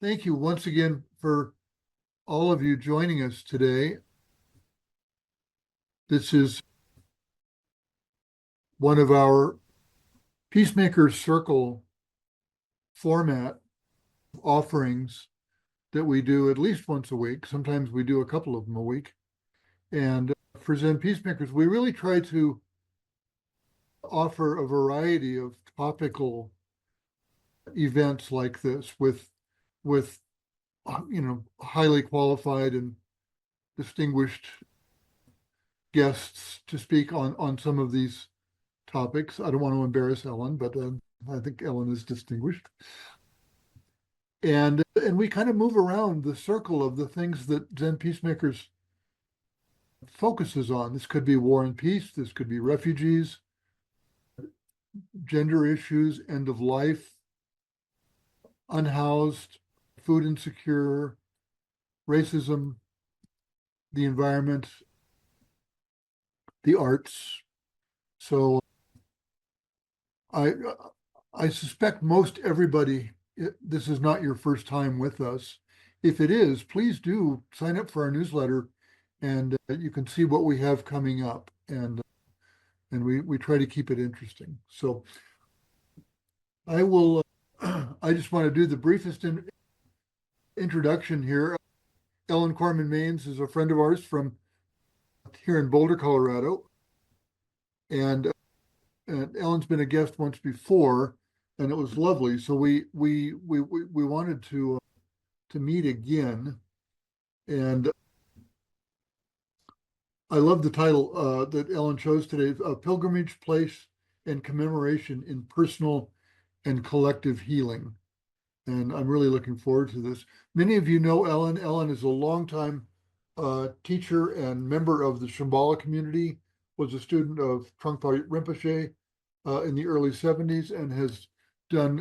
Thank you once again for all of you joining us today. This is one of our Peacemaker Circle format offerings that we do at least once a week. Sometimes we do a couple of them a week. And for Zen Peacemakers, we really try to offer a variety of topical events like this with highly qualified and distinguished guests to speak on some of these topics. I don't want to embarrass Ellen, but I think Ellen is distinguished. And we kind of move around the circle of the things that Zen Peacemakers focuses on. This could be war and peace. This could be refugees, gender issues, end of life, unhoused, food insecure, racism, the environment, the arts. So I suspect most everybody, this is not your first time with us. If it is, please do sign up for our newsletter, and you can see what we have coming up, and we try to keep it interesting. So I will. I just want to do the briefest introduction here. Ellen Korman Maines is a friend of ours from here in Boulder, Colorado, and Ellen's been a guest once before, and it was lovely. So we wanted to meet again, and I love the title that Ellen chose today: "Pilgrimage, Place, and Commemoration in Personal and Collective Healing." And I'm really looking forward to this. Many of you know Ellen. Ellen is a longtime teacher and member of the Shambhala community, was a student of Trungpa Rinpoche in the early 70s, and has done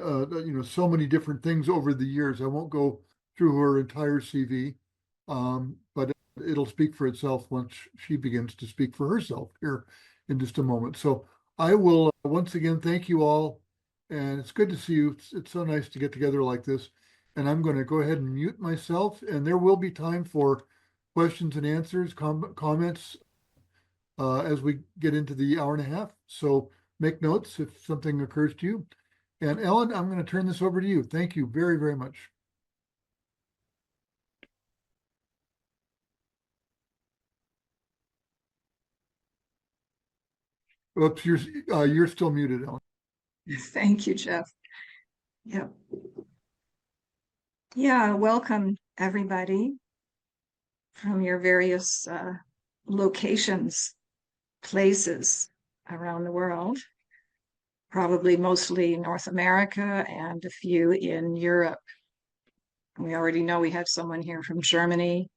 so many different things over the years. I won't go through her entire CV, but it'll speak for itself once she begins to speak for herself here in just a moment. So I will once again thank you all, and it's good to see you. It's so nice to get together like this. And I'm going to go ahead and mute myself, and there will be time for questions and answers, comments as we get into the hour and a half. So make notes if something occurs to you. And Ellen, I'm going to turn this over to you. Thank you very, very much. Oops, you're still muted, Ellen. Thank you, Jeff. Yep. Yeah, welcome everybody from your various locations, places around the world, probably mostly North America and a few in Europe. We already know we have someone here from Germany,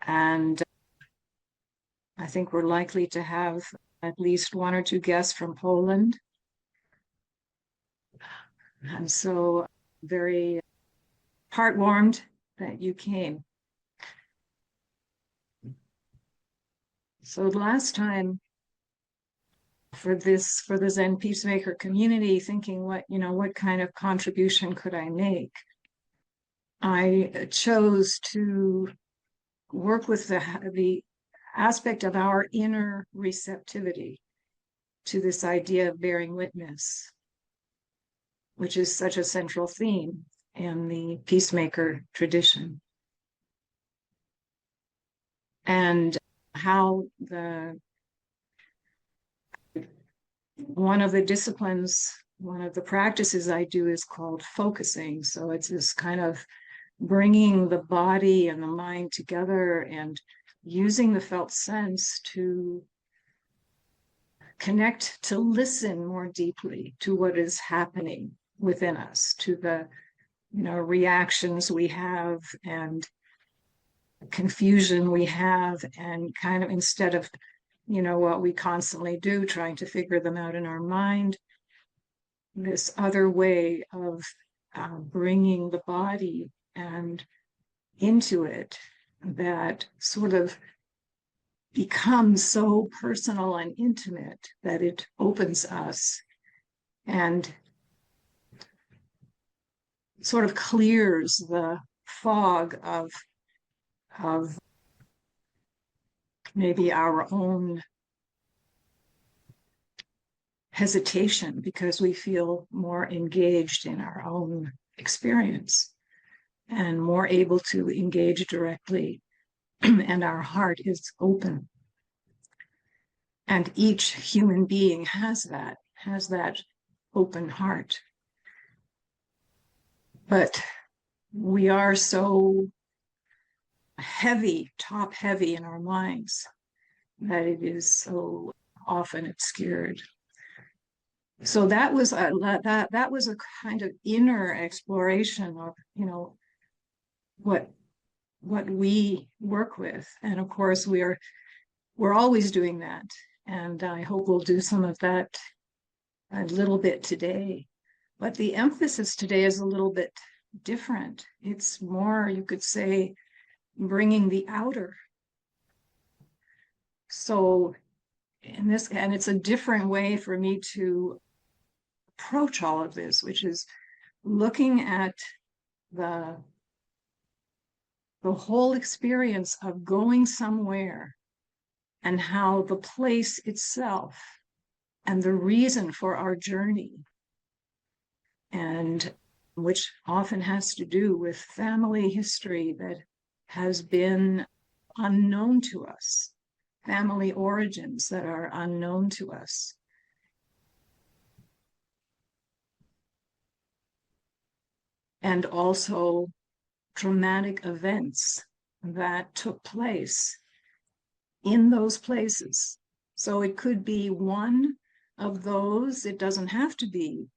and I think we're likely to have at least one or two guests from Poland. I'm so very heart-warmed that you came. So last time for the Zen Peacemaker community, thinking what kind of contribution could I make? I chose to work with the aspect of our inner receptivity to this idea of bearing witness, which is such a central theme in the Peacemaker tradition. And how one of the disciplines, one of the practices I do is called focusing. So it's this kind of bringing the body and the mind together and using the felt sense to connect, to listen more deeply to what is happening within us, to the reactions we have and confusion we have, and kind of, instead of what we constantly do, trying to figure them out in our mind, this other way of bringing the body and into it that sort of becomes so personal and intimate that it opens us and sort of clears the fog of maybe our own hesitation, because we feel more engaged in our own experience and more able to engage directly, and our heart is open. And each human being has that open heart. But we are so heavy, top heavy in our minds, that it is so often obscured. So that was a kind of inner exploration of, what we work with. And of course we're always doing that. And I hope we'll do some of that a little bit today. But the emphasis today is a little bit different. It's more, you could say, bringing the outer. So and it's a different way for me to approach all of this, which is looking at the whole experience of going somewhere, and how the place itself and the reason for our journey, and which often has to do with family history that has been unknown to us, family origins that are unknown to us. And also traumatic events that took place in those places. So it could be one of those. It doesn't have to be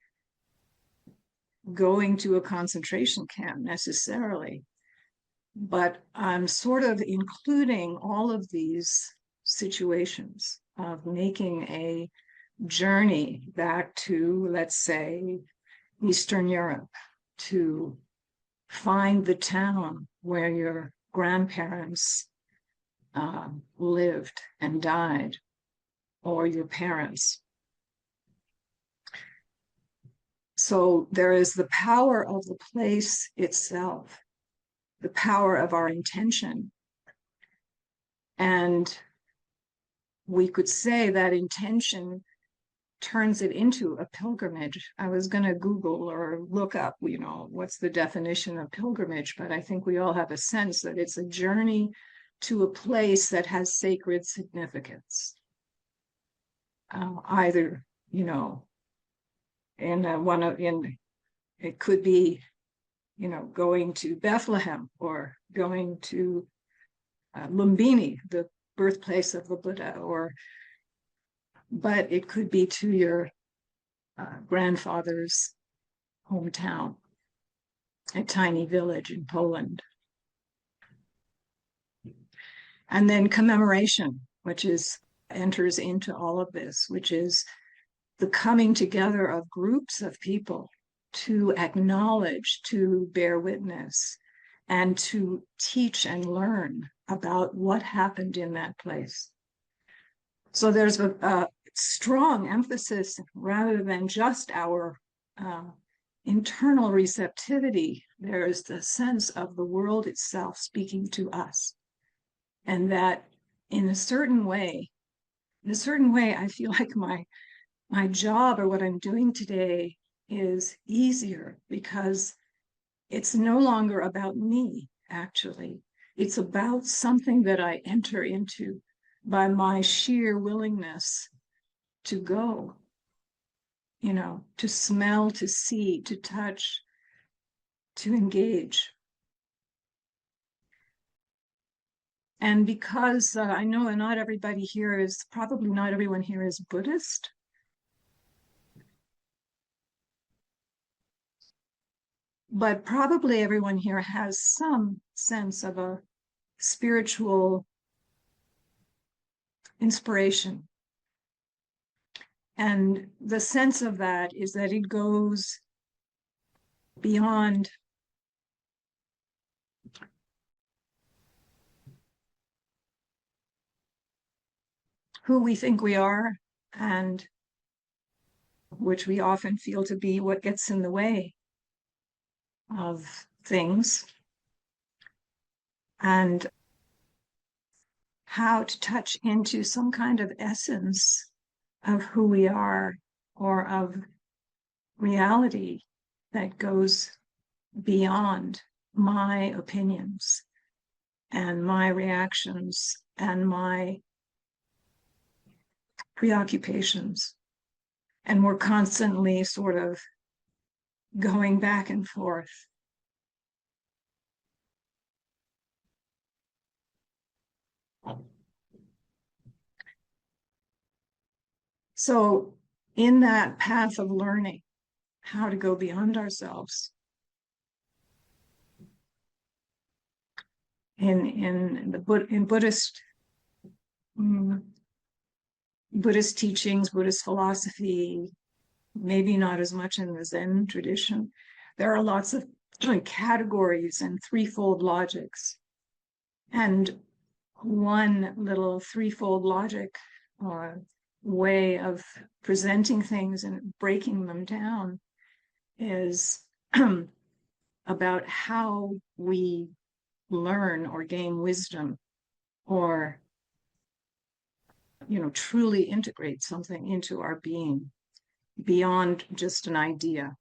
going to a concentration camp necessarily, but I'm sort of including all of these situations of making a journey back to, let's say, Eastern Europe, to find the town where your grandparents lived and died, or your parents. So there is the power of the place itself, the power of our intention. And we could say that intention turns it into a pilgrimage. I was going to Google or look up, what's the definition of pilgrimage, but I think we all have a sense that it's a journey to a place that has sacred significance. Either, it could be, going to Bethlehem, or going to Lumbini, the birthplace of the Buddha, but it could be to your grandfather's hometown, a tiny village in Poland. And then commemoration, which enters into all of this, which is the coming together of groups of people to acknowledge, to bear witness, and to teach and learn about what happened in that place. So there's a strong emphasis, rather than just our internal receptivity, there is the sense of the world itself speaking to us. And that in a certain way, I feel like my job, or what I'm doing today, is easier, because it's no longer about me, actually. It's about something that I enter into by my sheer willingness to go, to smell, to see, to touch, to engage. And because I know not everyone here is Buddhist, but probably everyone here has some sense of a spiritual inspiration. And the sense of that is that it goes beyond who we think we are, and which we often feel to be what gets in the way. of things, and how to touch into some kind of essence of who we are, or of reality that goes beyond my opinions and my reactions and my preoccupations. And we're constantly sort of going back and forth. So, in that path of learning how to go beyond ourselves, in Buddhist teachings, Buddhist philosophy, maybe not as much in the Zen tradition, there are lots of categories and threefold logics. And one little threefold logic way of presenting things and breaking them down is about how we learn or gain wisdom, or truly integrate something into our being beyond just an idea.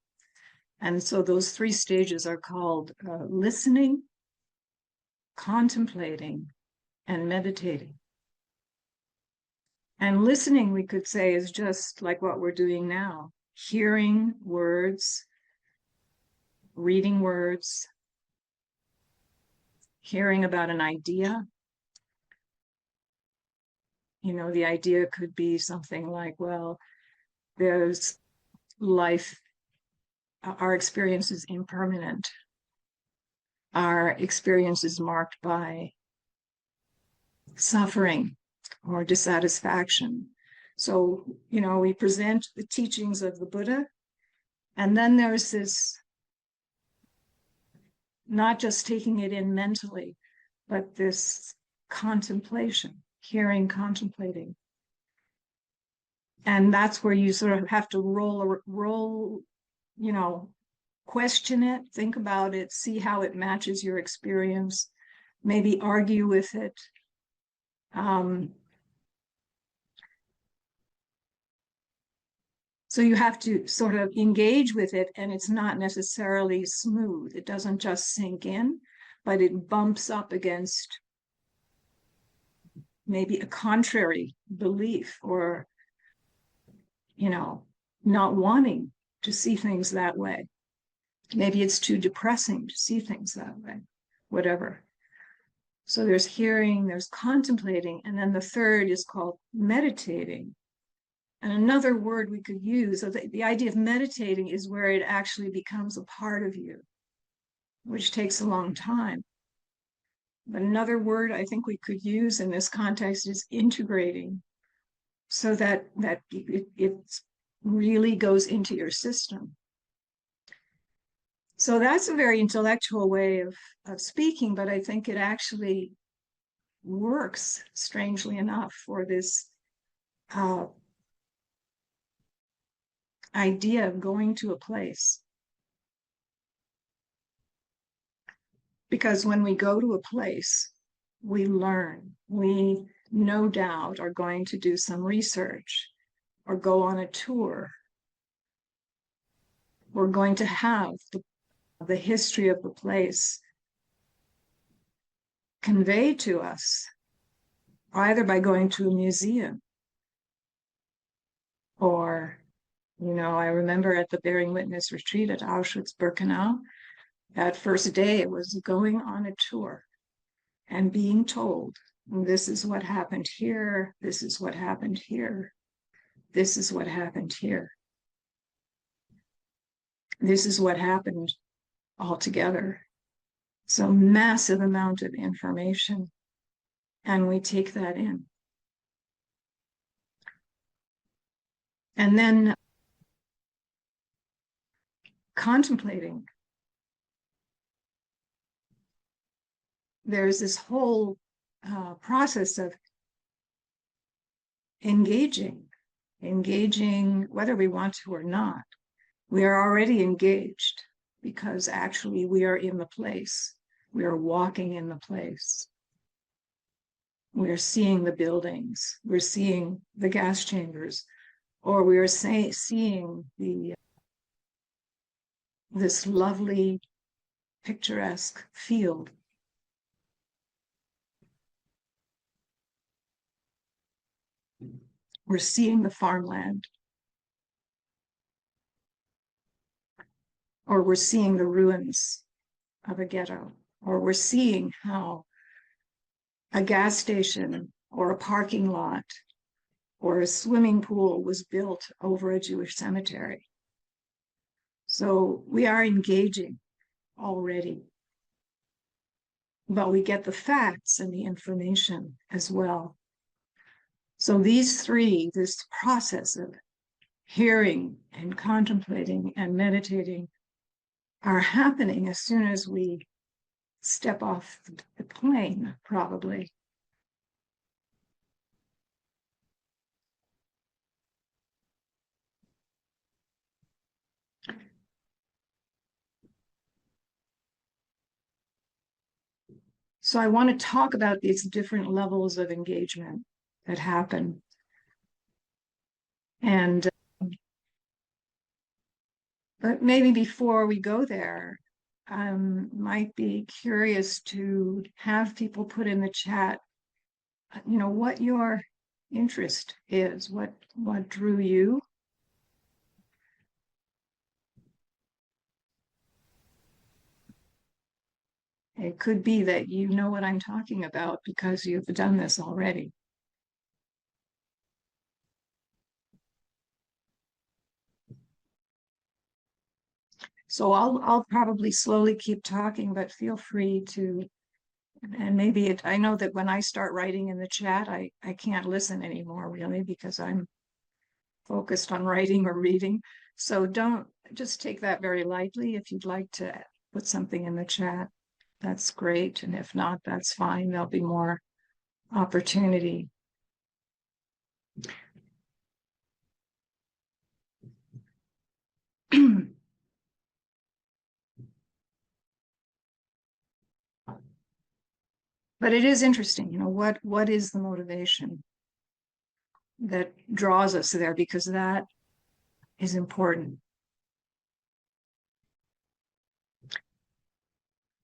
And so those three stages are called listening, contemplating, and meditating. And listening, we could say, is just like what we're doing now: hearing words, reading words, hearing about an idea. The idea could be something like, well, there's life, our experience is impermanent. Our experience is marked by suffering or dissatisfaction. So, we present the teachings of the Buddha, and then there's this, not just taking it in mentally, but this contemplation, hearing, contemplating. And that's where you sort of have to roll, question it, think about it, see how it matches your experience, maybe argue with it. So you have to sort of engage with it, and it's not necessarily smooth. It doesn't just sink in, but it bumps up against maybe a contrary belief, or, not wanting to see things that way. Maybe it's too depressing to see things that way, whatever. So there's hearing, there's contemplating, and then the third is called meditating. And another word we could use, so the idea of meditating is where it actually becomes a part of you, which takes a long time. But another word I think we could use in this context is integrating, so that it really goes into your system. So that's a very intellectual way of speaking, but I think it actually works, strangely enough, for this idea of going to a place. Because when we go to a place, we learn. We no doubt are going to do some research or go on a tour. We're going to have the history of the place conveyed to us, either by going to a museum or, I remember at the Bearing Witness retreat at Auschwitz-Birkenau, that first day it was going on a tour and being told, this is what happened here, this is what happened here, this is what happened here. This is what happened altogether. So massive amount of information, and we take that in. And then contemplating. There's this whole process of engaging, whether we want to or not. We are already engaged, because actually we are in the place. We are walking in the place. We're seeing the buildings. We're seeing the gas chambers, or we are seeing this lovely, picturesque field. We're seeing the farmland, or we're seeing the ruins of a ghetto, or we're seeing how a gas station or a parking lot or a swimming pool was built over a Jewish cemetery. So we are engaging already, but we get the facts and the information as well. So these three, this process of hearing and contemplating and meditating, are happening as soon as we step off the plane, probably. So I want to talk about these different levels of engagement that happen. And but maybe before we go there, might be curious to have people put in the chat, what your interest is, what drew you. It could be that you know what I'm talking about because you've done this already. So I'll probably slowly keep talking, but feel free to, and maybe I know that when I start writing in the chat, I can't listen anymore really because I'm focused on writing or reading. So don't just take that very lightly. If you'd like to put something in the chat, that's great. And if not, that's fine. There'll be more opportunity. But it is interesting, what is the motivation that draws us there? Because that is important.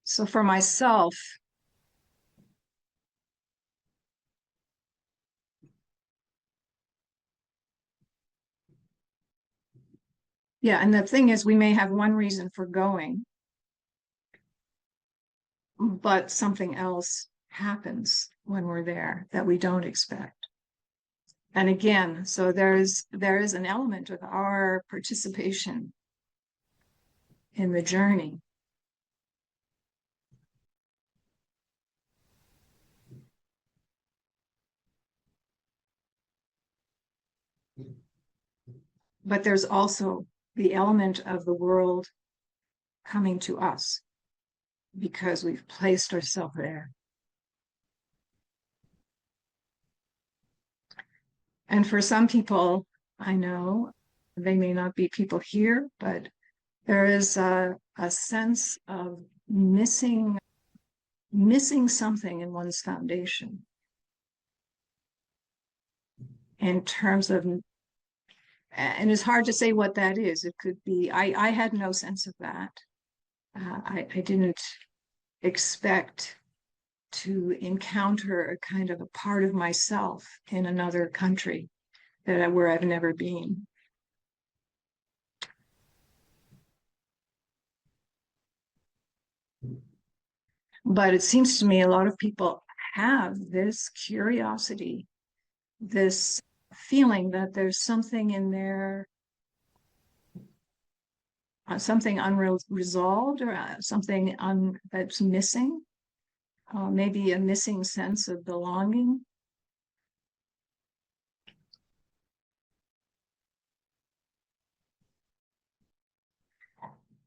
So for myself, yeah, and the thing is, we may have one reason for going, but something else happens when we're there that we don't expect. And again, so there is an element of our participation in the journey. But there's also the element of the world coming to us because we've placed ourselves there. And for some people, I know they may not be people here, but there is a sense of missing something in one's foundation in terms of, and it's hard to say what that is. It could be, I had no sense of that. I didn't expect to encounter a kind of a part of myself in another country where I've never been. But it seems to me a lot of people have this curiosity, this feeling that there's something in there, something unresolved or something that's missing, maybe a missing sense of belonging.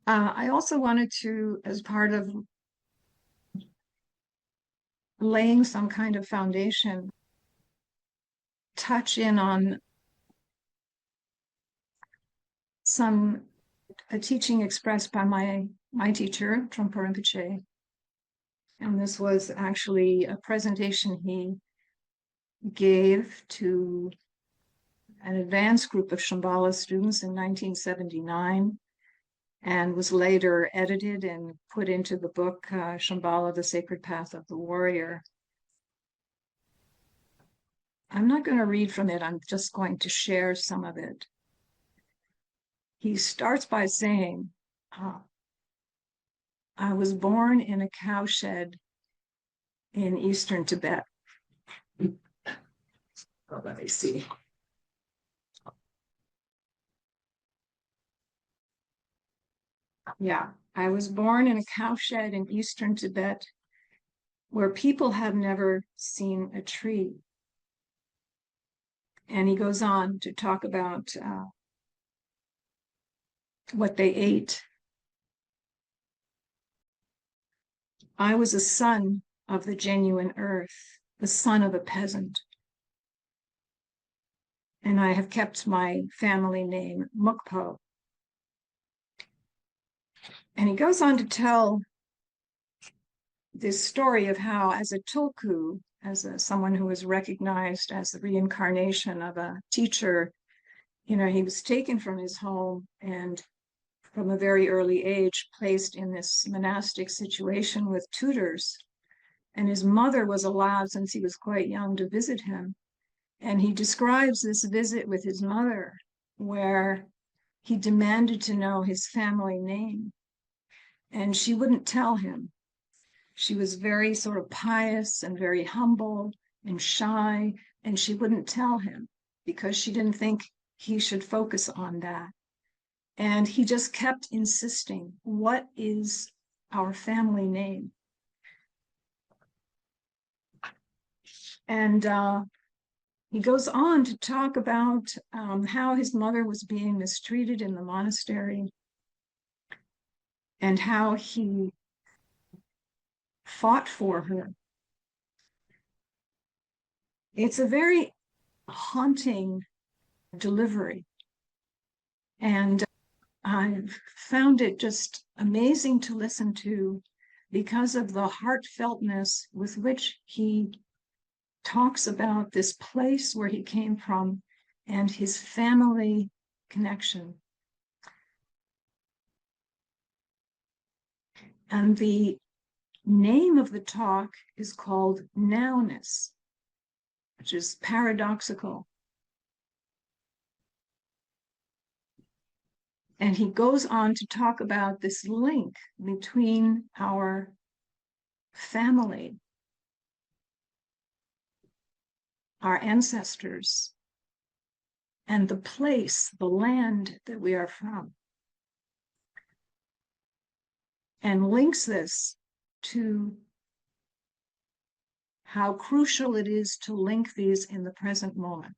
I also wanted to, as part of laying some kind of foundation, touch in on a teaching expressed by my my teacher, Trungpa Rinpoche. And this was actually a presentation he gave to an advanced group of Shambhala students in 1979, and was later edited and put into the book Shambhala, The Sacred Path of the Warrior. I'm not going to read from it, I'm just going to share some of it. He starts by saying, I was born in a cowshed in eastern Tibet. Oh, let me see. Yeah, I was born in a cowshed in eastern Tibet where people have never seen a tree. And he goes on to talk about what they ate. I was a son of the genuine earth, the son of a peasant. And I have kept my family name Mukpo. And he goes on to tell this story of how, as a tulku, someone who was recognized as the reincarnation of a teacher, he was taken from his home and from a very early age placed in this monastic situation with tutors. And his mother was allowed, since he was quite young, to visit him. And he describes this visit with his mother, where he demanded to know his family name. And she wouldn't tell him. She was very sort of pious and very humble and shy, and she wouldn't tell him because she didn't think he should focus on that. And he just kept insisting, what is our family name? And he goes on to talk about how his mother was being mistreated in the monastery and how he fought for her. It's a very haunting delivery. And I've found it just amazing to listen to because of the heartfeltness with which he talks about this place where he came from and his family connection. And the name of the talk is called Nowness, which is paradoxical. And he goes on to talk about this link between our family, our ancestors, and the place, the land that we are from. And links this to how crucial it is to link these in the present moment.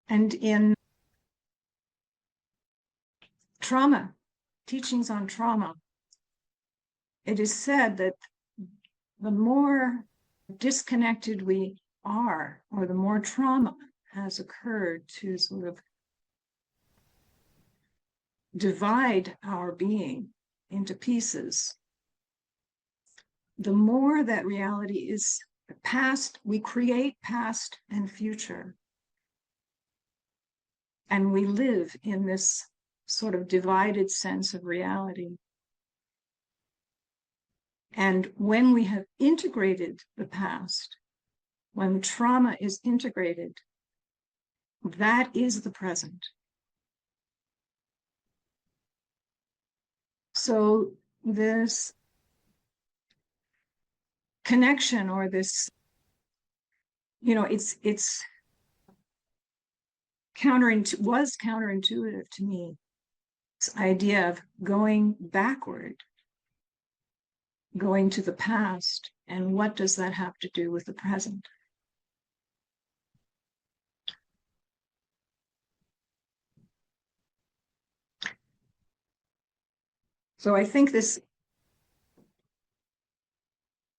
And in trauma, teachings on trauma, it is said that the more disconnected we are, or the more trauma has occurred to sort of divide our being into pieces, the more that reality is past, we create past and future. And we live in this sort of divided sense of reality. And when we have integrated the past, when trauma is integrated, that is the present. So this connection, or this, it's was counterintuitive to me. This idea of going backward, going to the past, and what does that have to do with the present? So I think this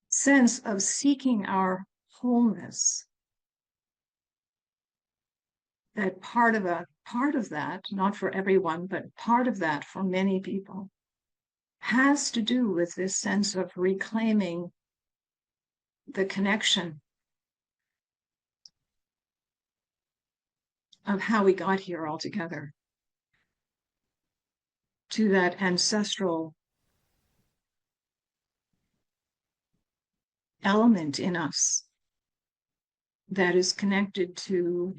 sense of seeking our wholeness that part of that, not for everyone, but part of that for many people, has to do with this sense of reclaiming the connection of how we got here all together, to that ancestral element in us that is connected to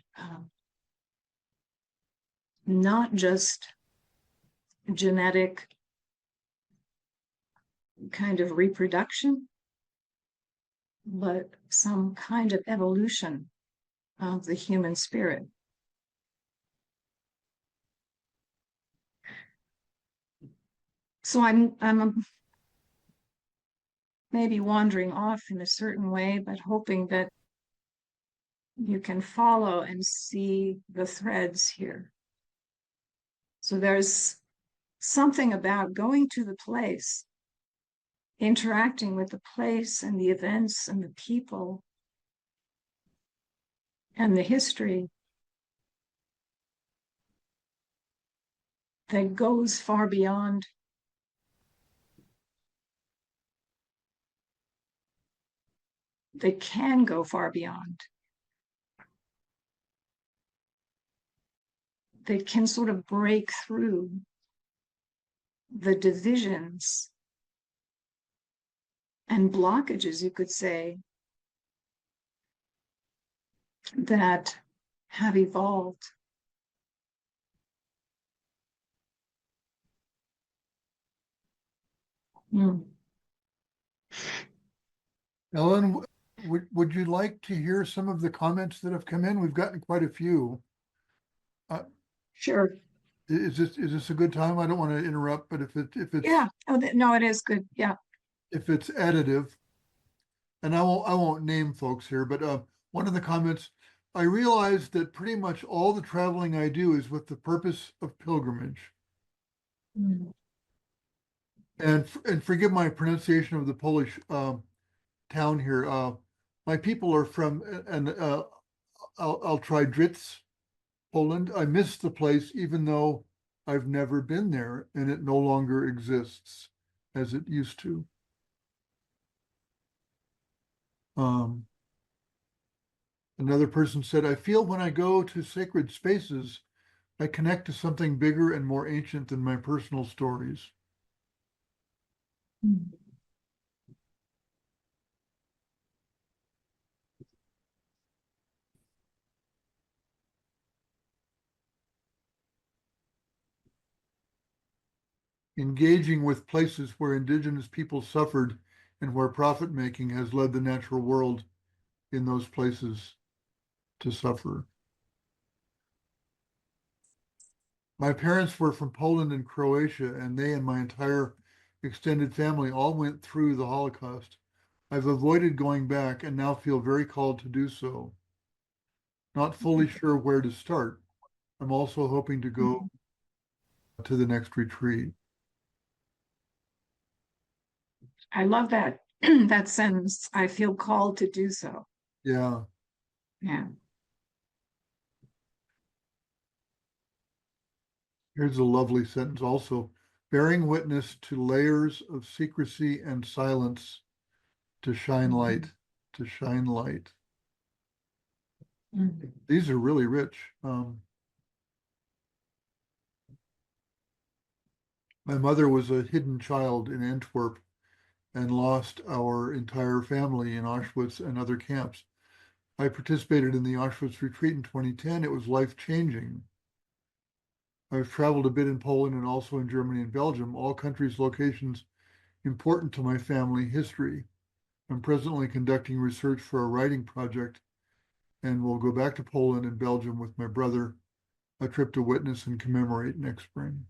not just genetic kind of reproduction, but some kind of evolution of the human spirit. So I'm maybe wandering off in a certain way, but hoping that you can follow and see the threads here. So there's something about going to the place, interacting with the place and the events and the people and the history that goes far beyond that can go far beyond, that can sort of break through the divisions and blockages, you could say, that have evolved. Mm. Ellen, would you like to hear some of the comments that have come in? We've gotten quite a few. Sure. Is this a good time? I don't want to interrupt, but if it's Yeah. Oh, no, it is good. Yeah. if it's additive, and I won't name folks here, but one of the comments, I realized that pretty much all the traveling I do is with the purpose of pilgrimage. Mm. And forgive my pronunciation of the Polish town here. My people are from, and I'll try Dritz, Poland. I miss the place even though I've never been there and it no longer exists as it used to. Another person said, I feel when I go to sacred spaces, I connect to something bigger and more ancient than my personal stories. Mm. Engaging with places where indigenous people suffered and where profit making has led the natural world in those places to suffer. My parents were from Poland and Croatia, and they and my entire extended family all went through the Holocaust. I've avoided going back and now feel very called to do so. Not fully sure where to start. I'm also hoping to go to the next retreat. I love that that sentence. I feel called to do so. Yeah. Yeah. Here's a lovely sentence also. Bearing witness to layers of secrecy and silence to shine light, to shine light. Mm. These are really rich. My mother was a hidden child in Antwerp and lost our entire family in Auschwitz and other camps. I participated in the Auschwitz retreat in 2010. It was life-changing. I've traveled a bit in Poland and also in Germany and Belgium, all countries' locations important to my family history. I'm presently conducting research for a writing project and will go back to Poland and Belgium with my brother, a trip to witness and commemorate next spring.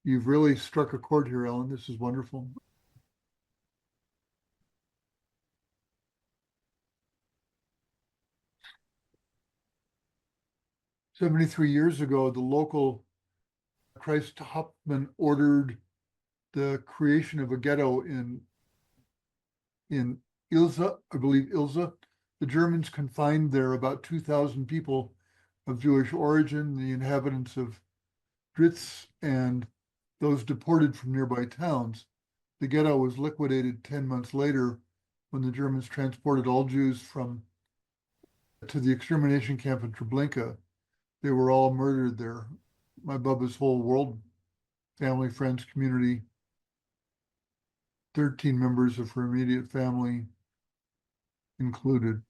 You've really struck a chord here, Ellen. This is wonderful. "73 years ago, the local Christ Hauptmann ordered the creation of a ghetto in Ilza, I believe Ilza, The Germans confined there about 2,000 people of Jewish origin, the inhabitants of Dritz, and those deported from nearby towns. The ghetto was liquidated 10 months later when the Germans transported all Jews to the extermination camp in Treblinka. They were all murdered there. My Bubba's whole world, family, friends, community, 13 members of her immediate family included.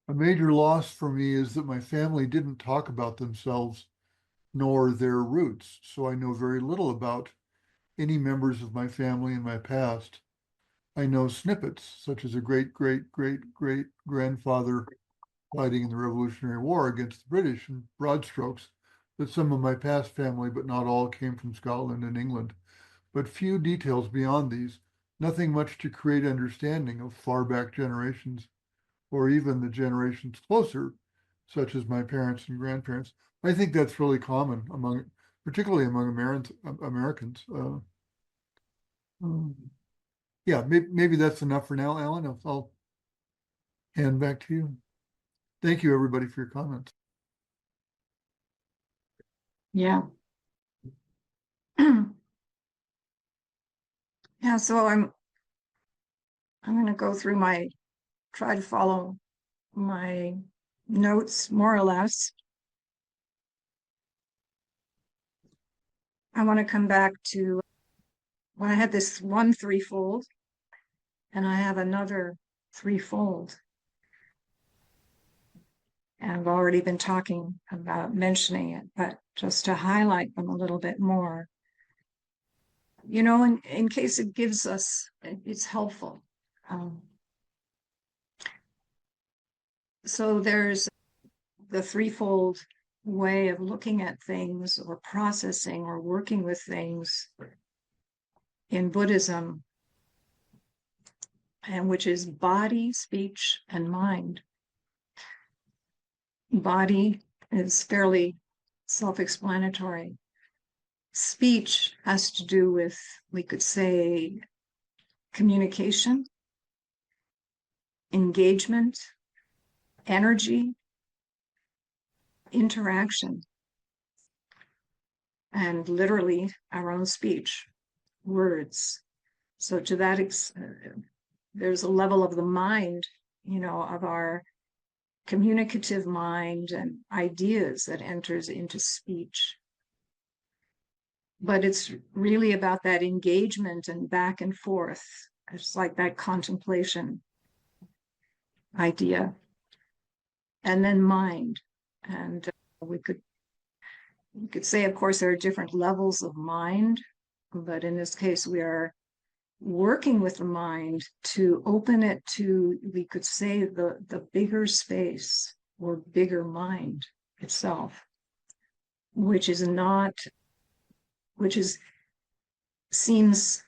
A major loss for me is that my family didn't talk about themselves nor their roots, so I know very little about any members of my family in my past. I know snippets, such as a great, great, great, great grandfather fighting in the Revolutionary War against the British in broad strokes, that some of my past family, but not all, came from Scotland and England. But few details beyond these, nothing much to create understanding of far back generations or even the generations closer, such as my parents and grandparents. I think that's really common among, particularly among Americans. Um, yeah, maybe that's enough for now, Alan. I'll hand back to you. Thank you, everybody, for your comments. Yeah. Yeah, so I'm going to go through try to follow my notes more or less. I want to come back to when I had this one threefold and I have another threefold. And I've already been talking about mentioning it, but just to highlight them a little bit more, in case it gives us, it's helpful. So there's the threefold way of looking at things or processing or working with things in Buddhism, and which is body, speech, and mind. Body is fairly self-explanatory. Speech has to do with, we could say, communication, engagement, energy, interaction, and literally our own speech, words. So to that, there's a level of the mind, of our communicative mind and ideas that enters into speech. But it's really about that engagement and back and forth. It's like that contemplation idea. And then mind. And we could say, of course, there are different levels of mind, but in this case, we are working with the mind to open it to, we could say, the bigger space or bigger mind itself, which seems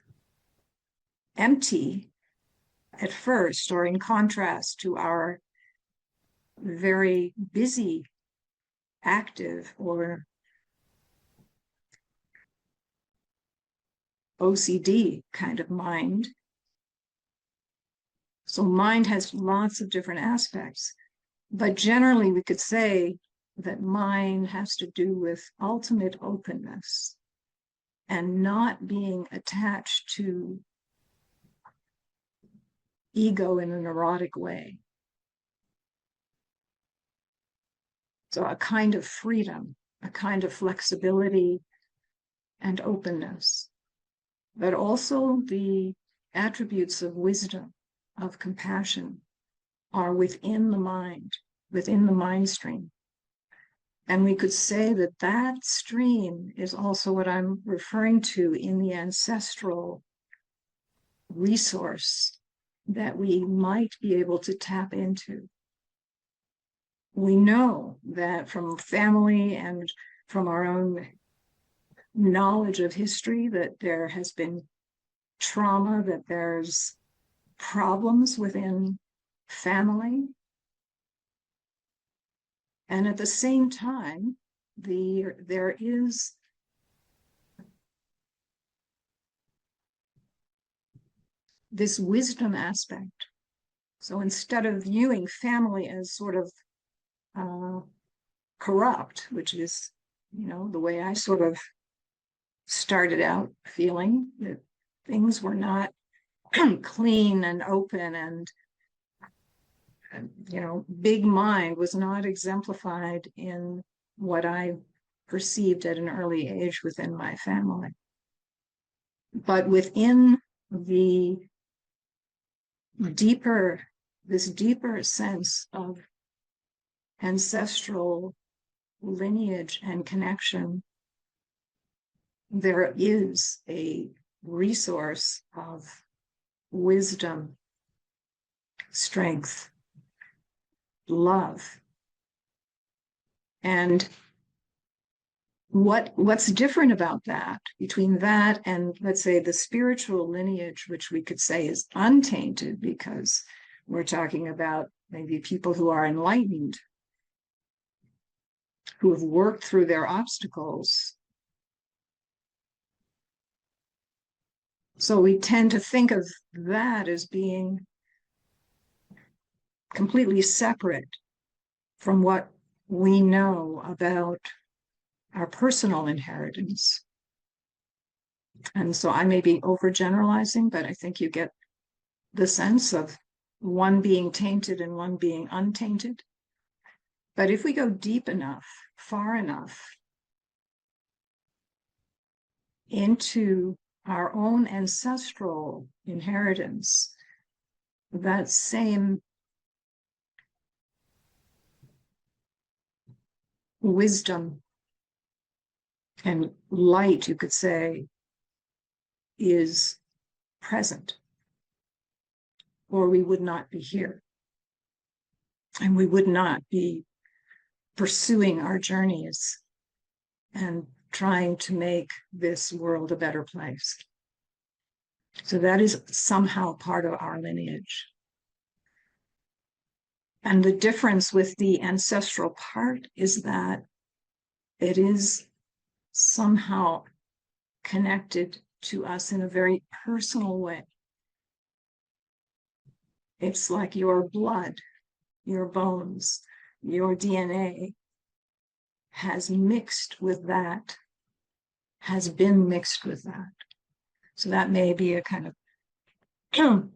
empty at first, or in contrast to our very busy, active, or OCD kind of mind. So mind has lots of different aspects, but generally we could say that mind has to do with ultimate openness and not being attached to ego in a neurotic way. So a kind of freedom, a kind of flexibility and openness, but also the attributes of wisdom, of compassion, are within the mind stream. And we could say that that stream is also what I'm referring to in the ancestral resource that we might be able to tap into. We know that from family and from our own knowledge of history that there has been trauma, that there's problems within family. And at the same time, there is this wisdom aspect. So instead of viewing family as sort of corrupt, which is, the way I sort of started out feeling, that things were not clean and open, and big mind was not exemplified in what I perceived at an early age within my family. But within the this deeper sense of ancestral lineage and connection, there is a resource of wisdom, strength, love. And what's different about that, between that and, let's say, the spiritual lineage, which we could say is untainted, because we're talking about maybe people who are enlightened, who have worked through their obstacles. So we tend to think of that as being completely separate from what we know about our personal inheritance. And so I may be overgeneralizing, but I think you get the sense of one being tainted and one being untainted. But if we go deep enough, far enough into our own ancestral inheritance, that same wisdom and light, you could say, is present, or we would not be here. And we would not be pursuing our journeys and trying to make this world a better place. So that is somehow part of our lineage. And the difference with the ancestral part is that it is somehow connected to us in a very personal way. It's like your blood, your bones, your DNA has mixed with that, has been mixed with that. So that may be a kind of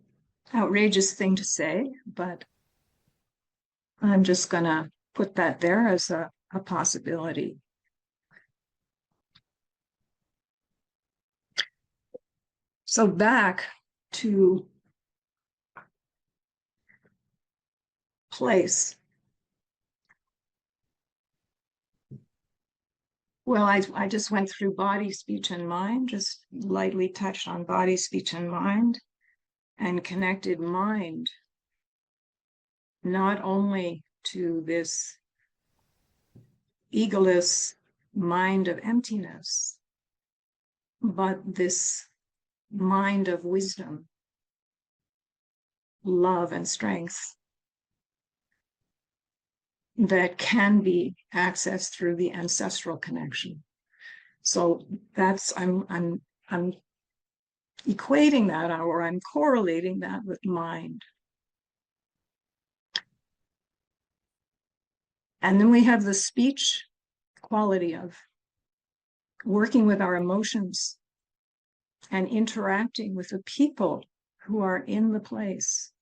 outrageous thing to say, but I'm just going to put that there as a possibility. So back to place. Well, I just went through body, speech, and mind, just lightly touched on body, speech, and mind, and connected mind not only to this egoless mind of emptiness, but this mind of wisdom, love, and strength that can be accessed through the ancestral connection. So that's I'm equating that, or I'm correlating that with mind. And then we have the speech quality of working with our emotions and interacting with the people who are in the place,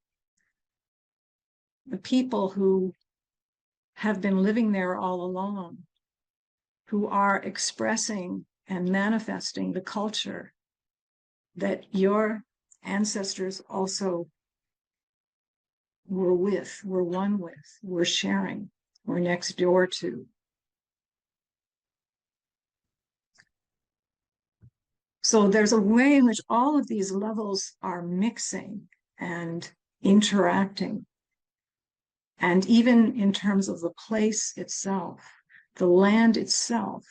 the people who have been living there all along, who are expressing and manifesting the culture that your ancestors also were with, were one with, were sharing, were next door to. So there's a way in which all of these levels are mixing and interacting. And even in terms of the place itself, the land itself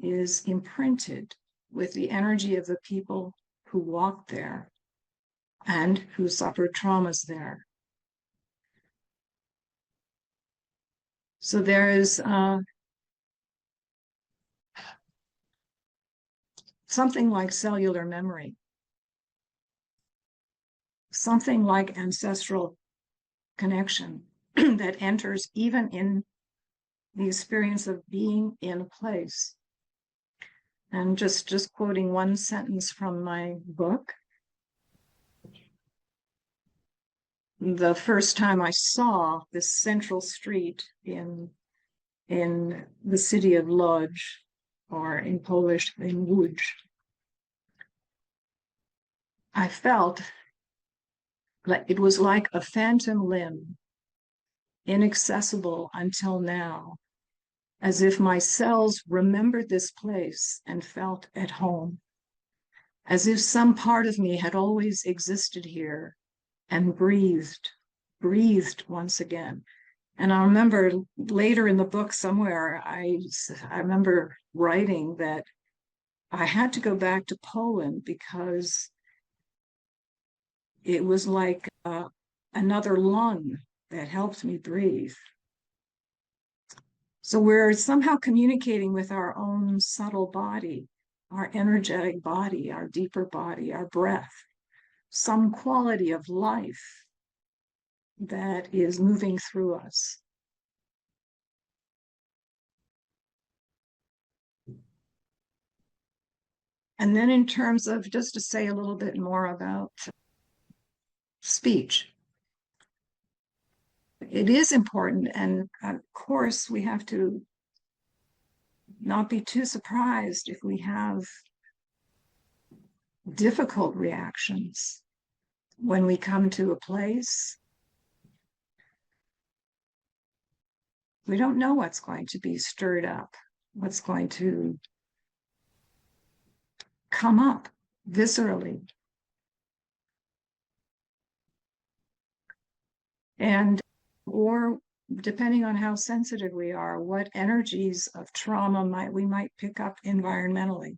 is imprinted with the energy of the people who walked there and who suffered traumas there. So there is something like cellular memory, something like ancestral connection that enters even in the experience of being in a place. And just quoting one sentence from my book, the first time I saw this central street in the city of Lodz, or in Polish, in Łódź, I felt like it was like a phantom limb, inaccessible until now, as if my cells remembered this place and felt at home, as if some part of me had always existed here and breathed once again. And I remember later in the book somewhere, I remember writing that I had to go back to Poland because it was like another lung that helped me breathe. So we're somehow communicating with our own subtle body, our energetic body, our deeper body, our breath, some quality of life that is moving through us. And then in terms of, just to say a little bit more about speech, it is important. And of course, we have to not be too surprised if we have difficult reactions when we come to a place. We don't know what's going to be stirred up, what's going to come up viscerally. And, or depending on how sensitive we are, what energies of trauma we might pick up environmentally.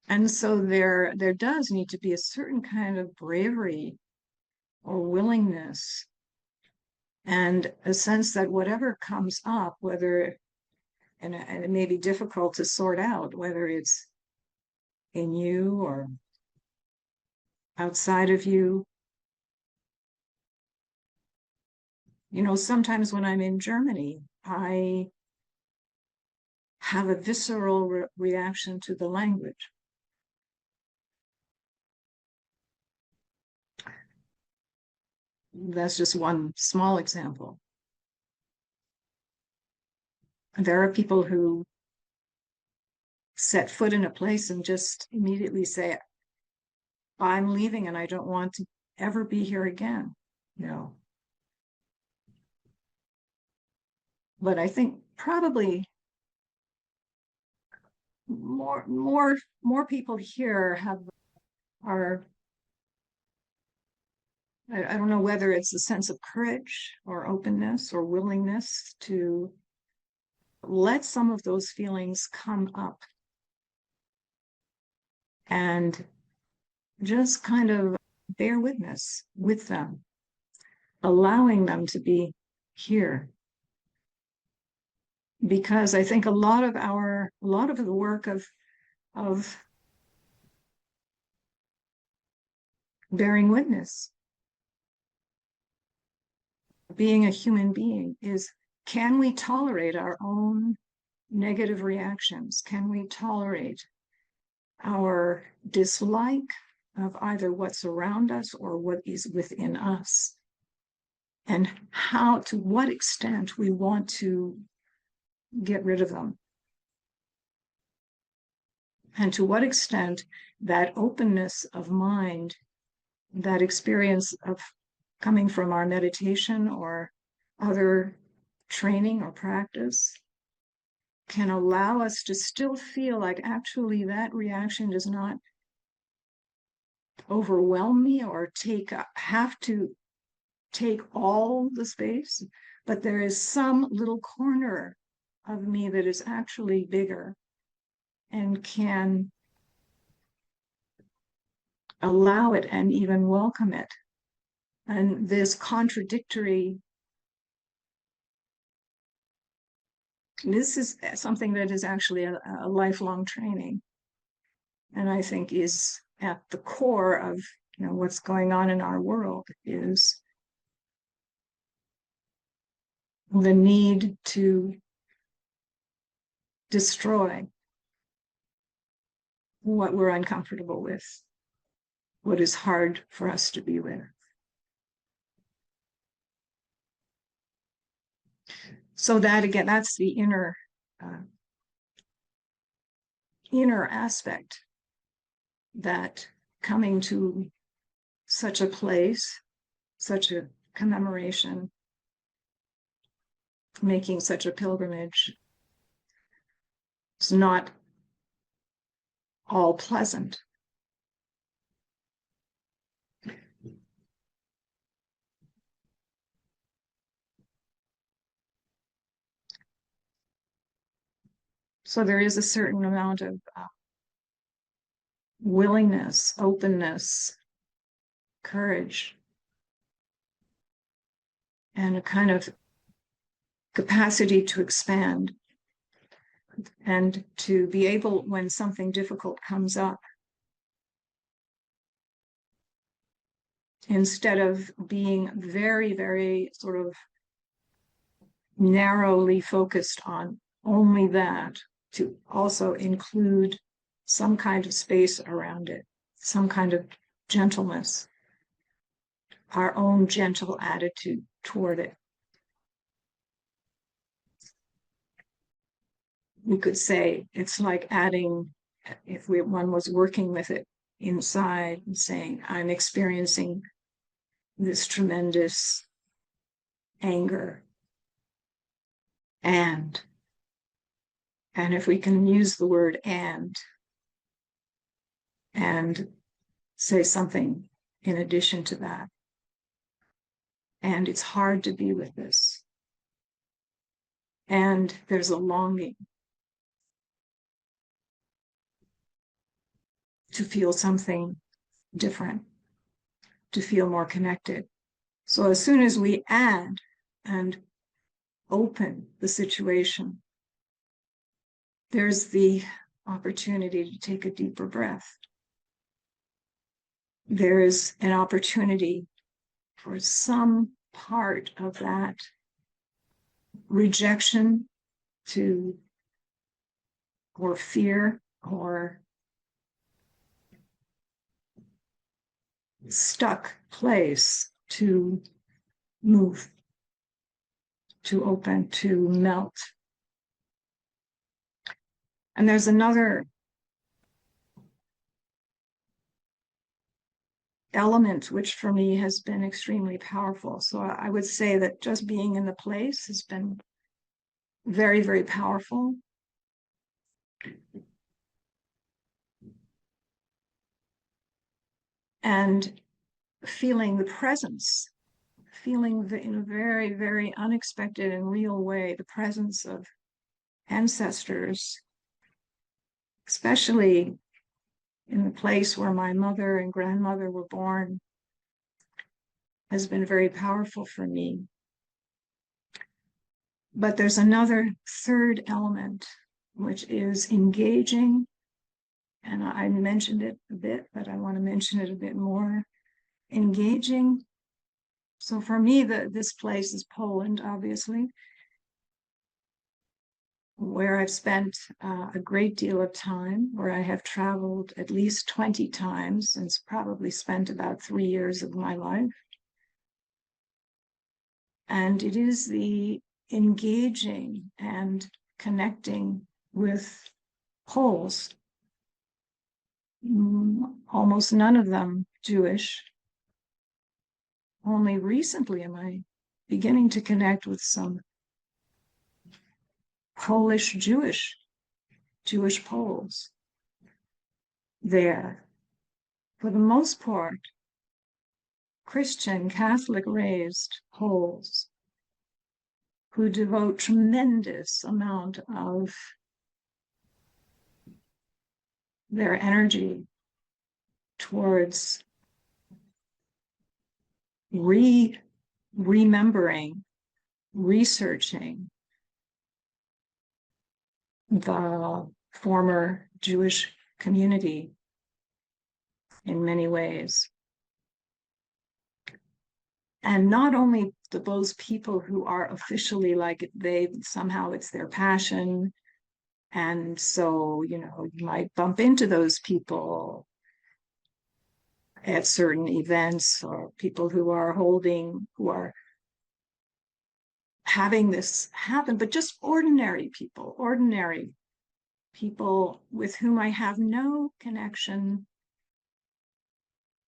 And so there does need to be a certain kind of bravery or willingness and a sense that whatever comes up, whether, and it may be difficult to sort out, whether it's in you or outside of you. You know, sometimes when I'm in Germany, I have a visceral reaction to the language. That's just one small example. There are people who set foot in a place and just immediately say, I'm leaving and I don't want to ever be here again, you know. But I think probably more people here are, I don't know whether it's a sense of courage or openness or willingness to let some of those feelings come up and just kind of bear witness with them, allowing them to be here. Because I think a lot of the work of bearing witness, being a human being, is, can we tolerate our own negative reactions? Can we tolerate our dislike of either what's around us or what is within us? And how, to what extent we want to get rid of them? And to what extent that openness of mind, that experience of coming from our meditation or other training or practice, can allow us to still feel like actually that reaction does not overwhelm me or have to take all the space, but there is some little corner of me that is actually bigger and can allow it and even welcome it And this contradictory, this is something that is actually a lifelong training. And I think is at the core of what's going on in our world, is the need to destroy what we're uncomfortable with, what is hard for us to be with. So that, again, that's the inner aspect, that coming to such a place, such a commemoration, making such a pilgrimage, is not all pleasant. So there is a certain amount of willingness, openness, courage, and a kind of capacity to expand, and to be able, when something difficult comes up, instead of being very, very sort of narrowly focused on only that, to also include some kind of space around it, some kind of gentleness, our own gentle attitude toward it. We could say it's like adding, if one was working with it inside and saying, I'm experiencing this tremendous anger. And if we can use the word and say something in addition to that. And it's hard to be with this. And there's a longing to feel something different, to feel more connected. So as soon as we add and open the situation, there's the opportunity to take a deeper breath. There is an opportunity for some part of that rejection or fear or stuck place to move, to open, to melt. And there's another element which for me has been extremely powerful. So I would say that just being in the place has been very, very powerful. And feeling the presence, feeling in a very, very unexpected and real way, the presence of ancestors, especially in the place where my mother and grandmother were born, has been very powerful for me. But there's another third element, which is engaging. And I mentioned it a bit, but I want to mention it a bit more. Engaging. So for me, this place is Poland, obviously, where I've spent a great deal of time, where I have traveled at least 20 times and probably spent about 3 years of my life. And it is the engaging and connecting with Poles, almost none of them Jewish. Only recently am I beginning to connect with some Polish Jewish Poles there. For the most part, Christian, Catholic raised Poles who devote tremendous amount of their energy towards remembering, researching the former Jewish community in many ways. And not only those people who are officially like somehow it's their passion. And so, you might bump into those people at certain events, or people who are having this happen, but just ordinary people with whom I have no connection,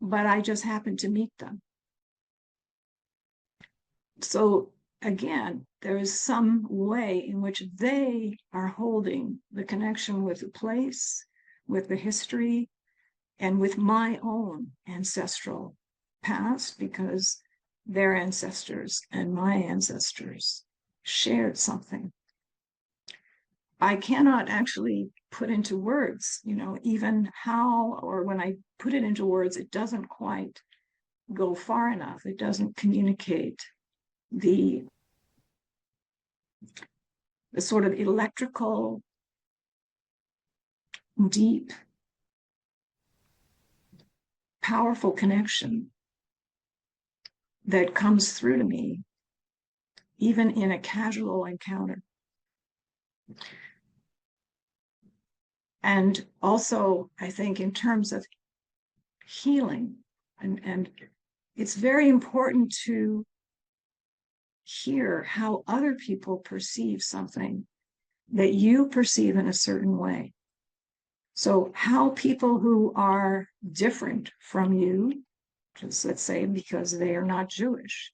but I just happen to meet them. So again, there is some way in which they are holding the connection with the place, with the history, and with my own ancestral past, because their ancestors and my ancestors shared something. I cannot actually put into words, even how, or when I put it into words, it doesn't quite go far enough. It doesn't communicate the sort of electrical, deep, powerful connection that comes through to me, even in a casual encounter. And also, I think in terms of healing, and it's very important to hear how other people perceive something that you perceive in a certain way. So how people who are different from you, just let's say because they are not Jewish,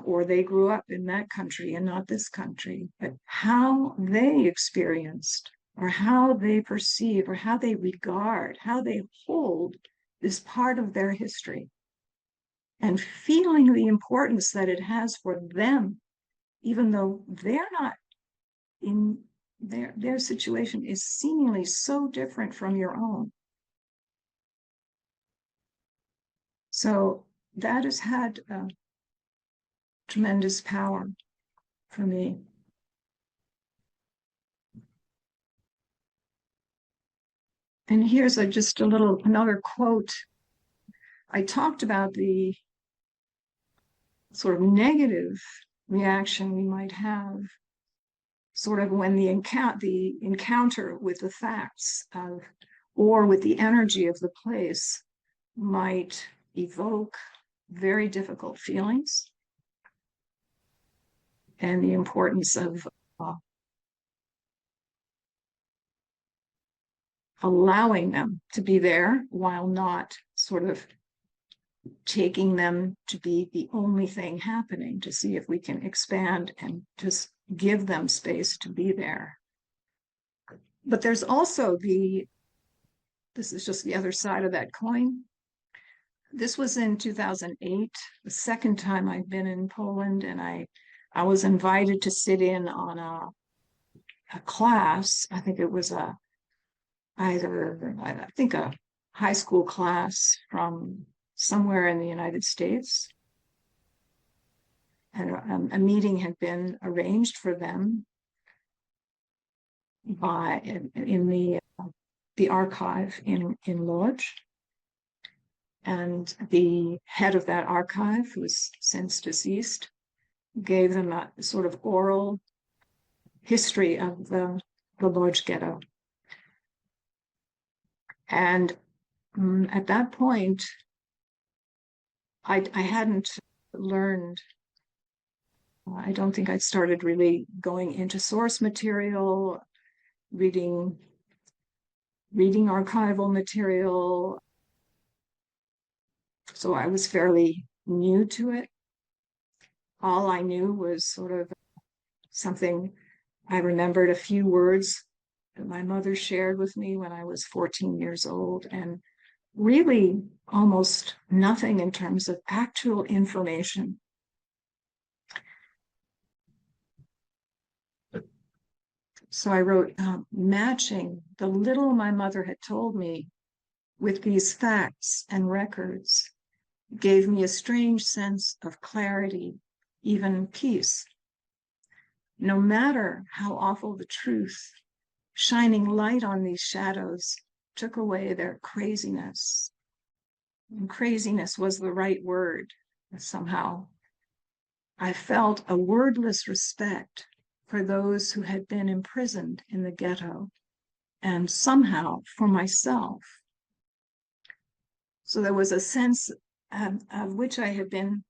or they grew up in that country and not this country, but how they experienced, or how they perceive, or how they regard, how they hold this part of their history, and feeling the importance that it has for them, even though they're not in their situation is seemingly so different from your own. So that has had tremendous power for me. And here's just another quote. I talked about the sort of negative reaction we might have, sort of when the encounter with the facts or with the energy of the place might evoke very difficult feelings, and the importance of allowing them to be there while not sort of taking them to be the only thing happening, to see if we can expand and just give them space to be there. But there's also this is just the other side of that coin. This was in 2008, the second time I've been in Poland, and I was invited to sit in on a class. I think it was a high school class from somewhere in the United States. And a meeting had been arranged for them in the archive in Lodz. And the head of that archive, who is since deceased, gave them a sort of oral history of the Lodz ghetto. And at that point, I hadn't learned, I don't think I'd started really going into source material, reading archival material. So I was fairly new to it. All I knew was sort of something. I remembered a few words that my mother shared with me when I was 14 years old, and really almost nothing in terms of actual information. So I wrote, matching the little my mother had told me with these facts and records, gave me a strange sense of clarity, even peace. No matter how awful the truth, shining light on these shadows took away their craziness. And craziness was the right word, somehow. I felt a wordless respect for those who had been imprisoned in the ghetto, and somehow for myself. So there was a sense of which I had been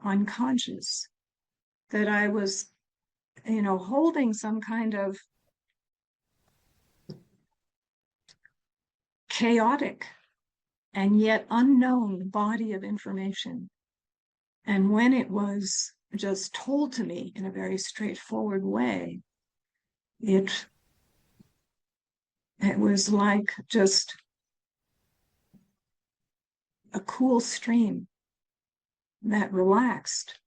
unconscious, that I was, holding some kind of chaotic and yet unknown body of information. And when it was just told to me in a very straightforward way, it was like just a cool stream that relaxed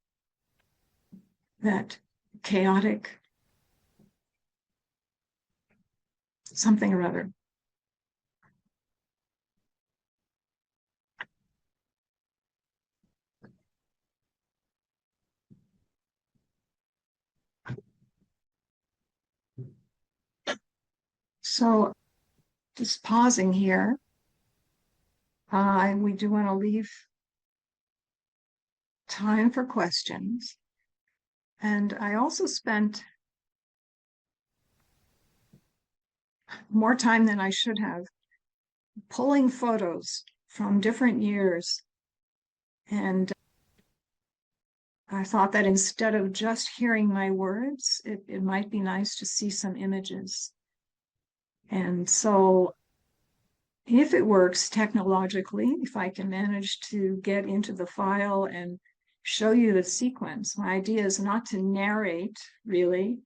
that chaotic something or other. So just pausing here, we do want to leave time for questions. And I also spent more time than I should have pulling photos from different years. And I thought that instead of just hearing my words, it might be nice to see some images. And so if it works technologically, if I can manage to get into the file and show you the sequence, my idea is not to narrate really,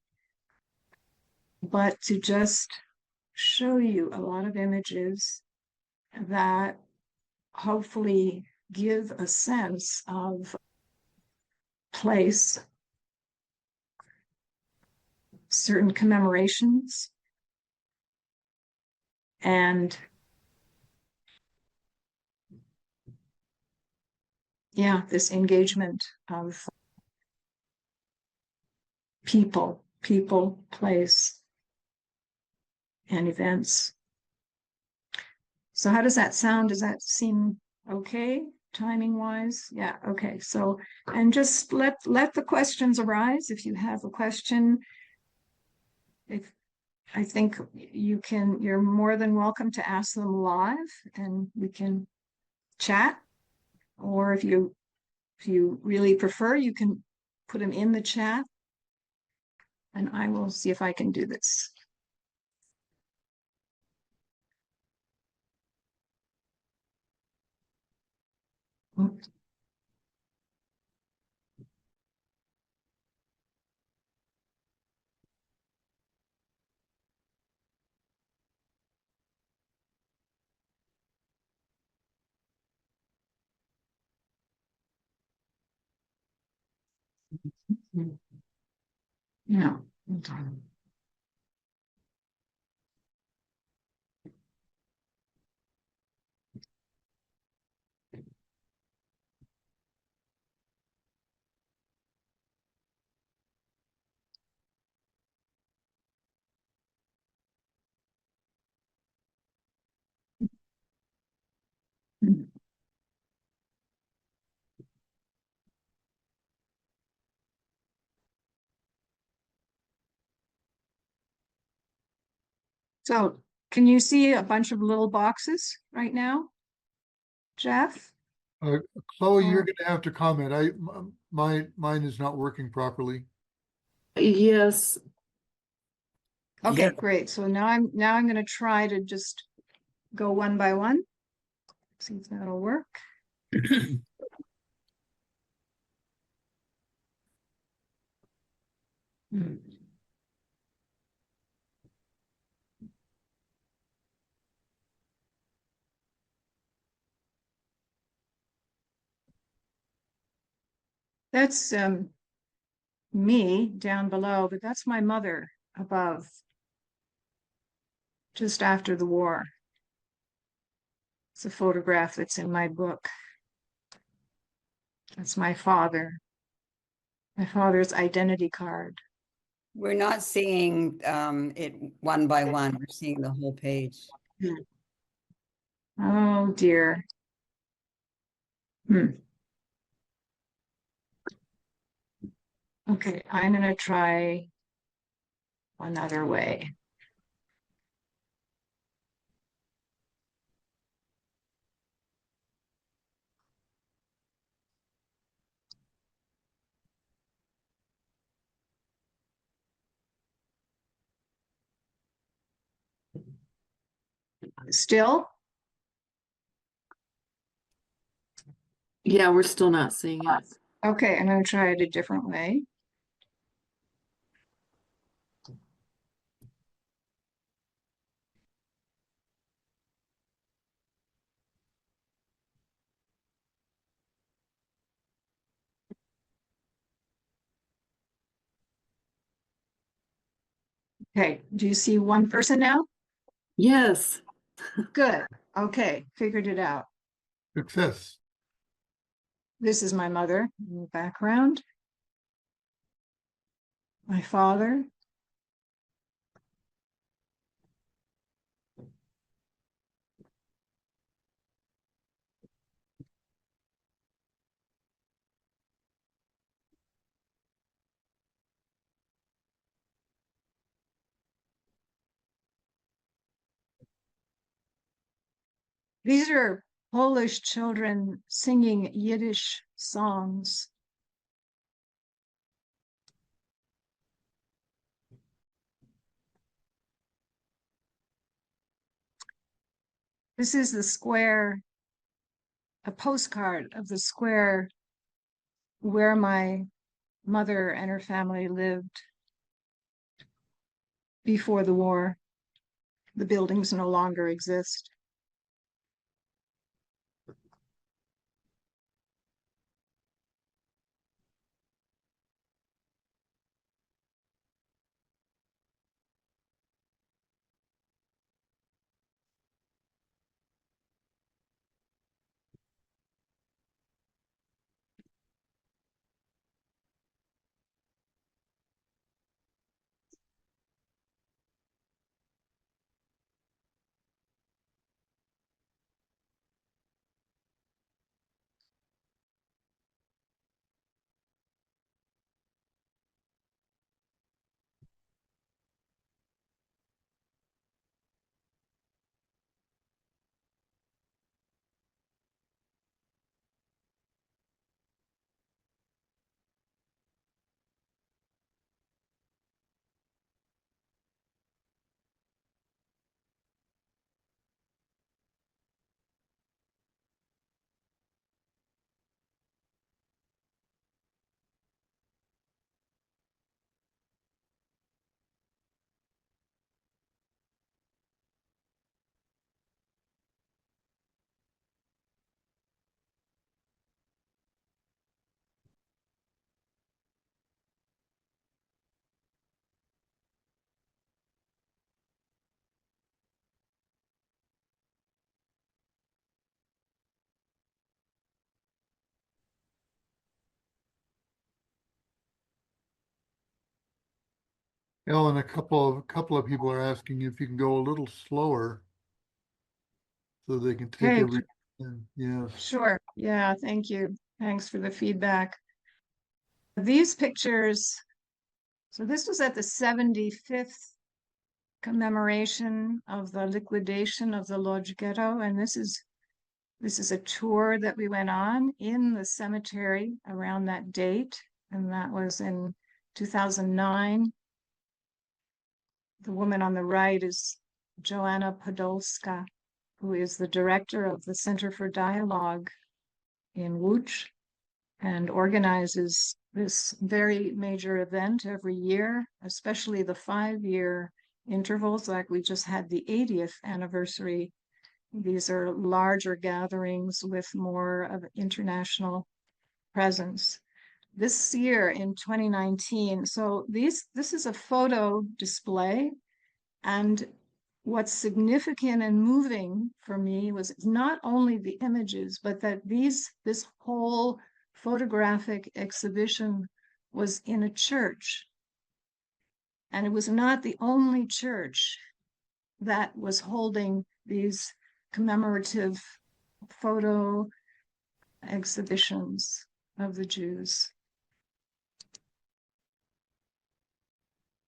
but to just show you a lot of images that hopefully give a sense of place, certain commemorations, and this engagement of people, place, and events. So how does that sound? Does that seem okay, timing wise? Yeah, okay. So, and just let the questions arise. If you have a question, if I think you're more than welcome to ask them live and we can chat. Or if you really prefer, you can put them in the chat and I will see if I can do this. Oops. Yeah. So can you see a bunch of little boxes right now, Jeff? Chloe, you're Or going to have to comment. Mine is not working properly. Yes. okay, Yeah. great. So now I'm going to try to just go one by one. See if that'll work. That's me down below, but that's my mother above, just after the war. It's a photograph that's in my book. That's my father. My father's identity card. We're not seeing it one by one. We're seeing the whole page. Oh dear. Okay, I'm going to try another way. Still? Yeah, we're still not seeing it. Okay, I'm going to try it a different way. Okay, do you see one person now? Yes. Good. Okay, figured it out. Success. This is my mother in the background. My father. These are Polish children singing Yiddish songs. This is the square, a postcard of the square where my mother and her family lived before the war. The buildings no longer exist. Ellen, a couple of people are asking if you can go a little slower so they can take Okay, everything in. Yes. sure. Yeah, thank you. Thanks for the feedback. These pictures, so this was at the 75th commemoration of the liquidation of the Lodz Ghetto, and this is a tour that we went on in the cemetery around that date, and that was in 2009. The woman on the right is Joanna Podolska, who is the director of the Center for Dialogue in Łódź and organizes this very major event every year, especially the 5-year intervals. Like we just had the 80th anniversary. These are larger gatherings with more of international presence. This year in 2019, so this is a photo display, and what's significant and moving for me was not only the images, but that this whole photographic exhibition was in a church. And it was not the only church that was holding these commemorative photo exhibitions of the Jews.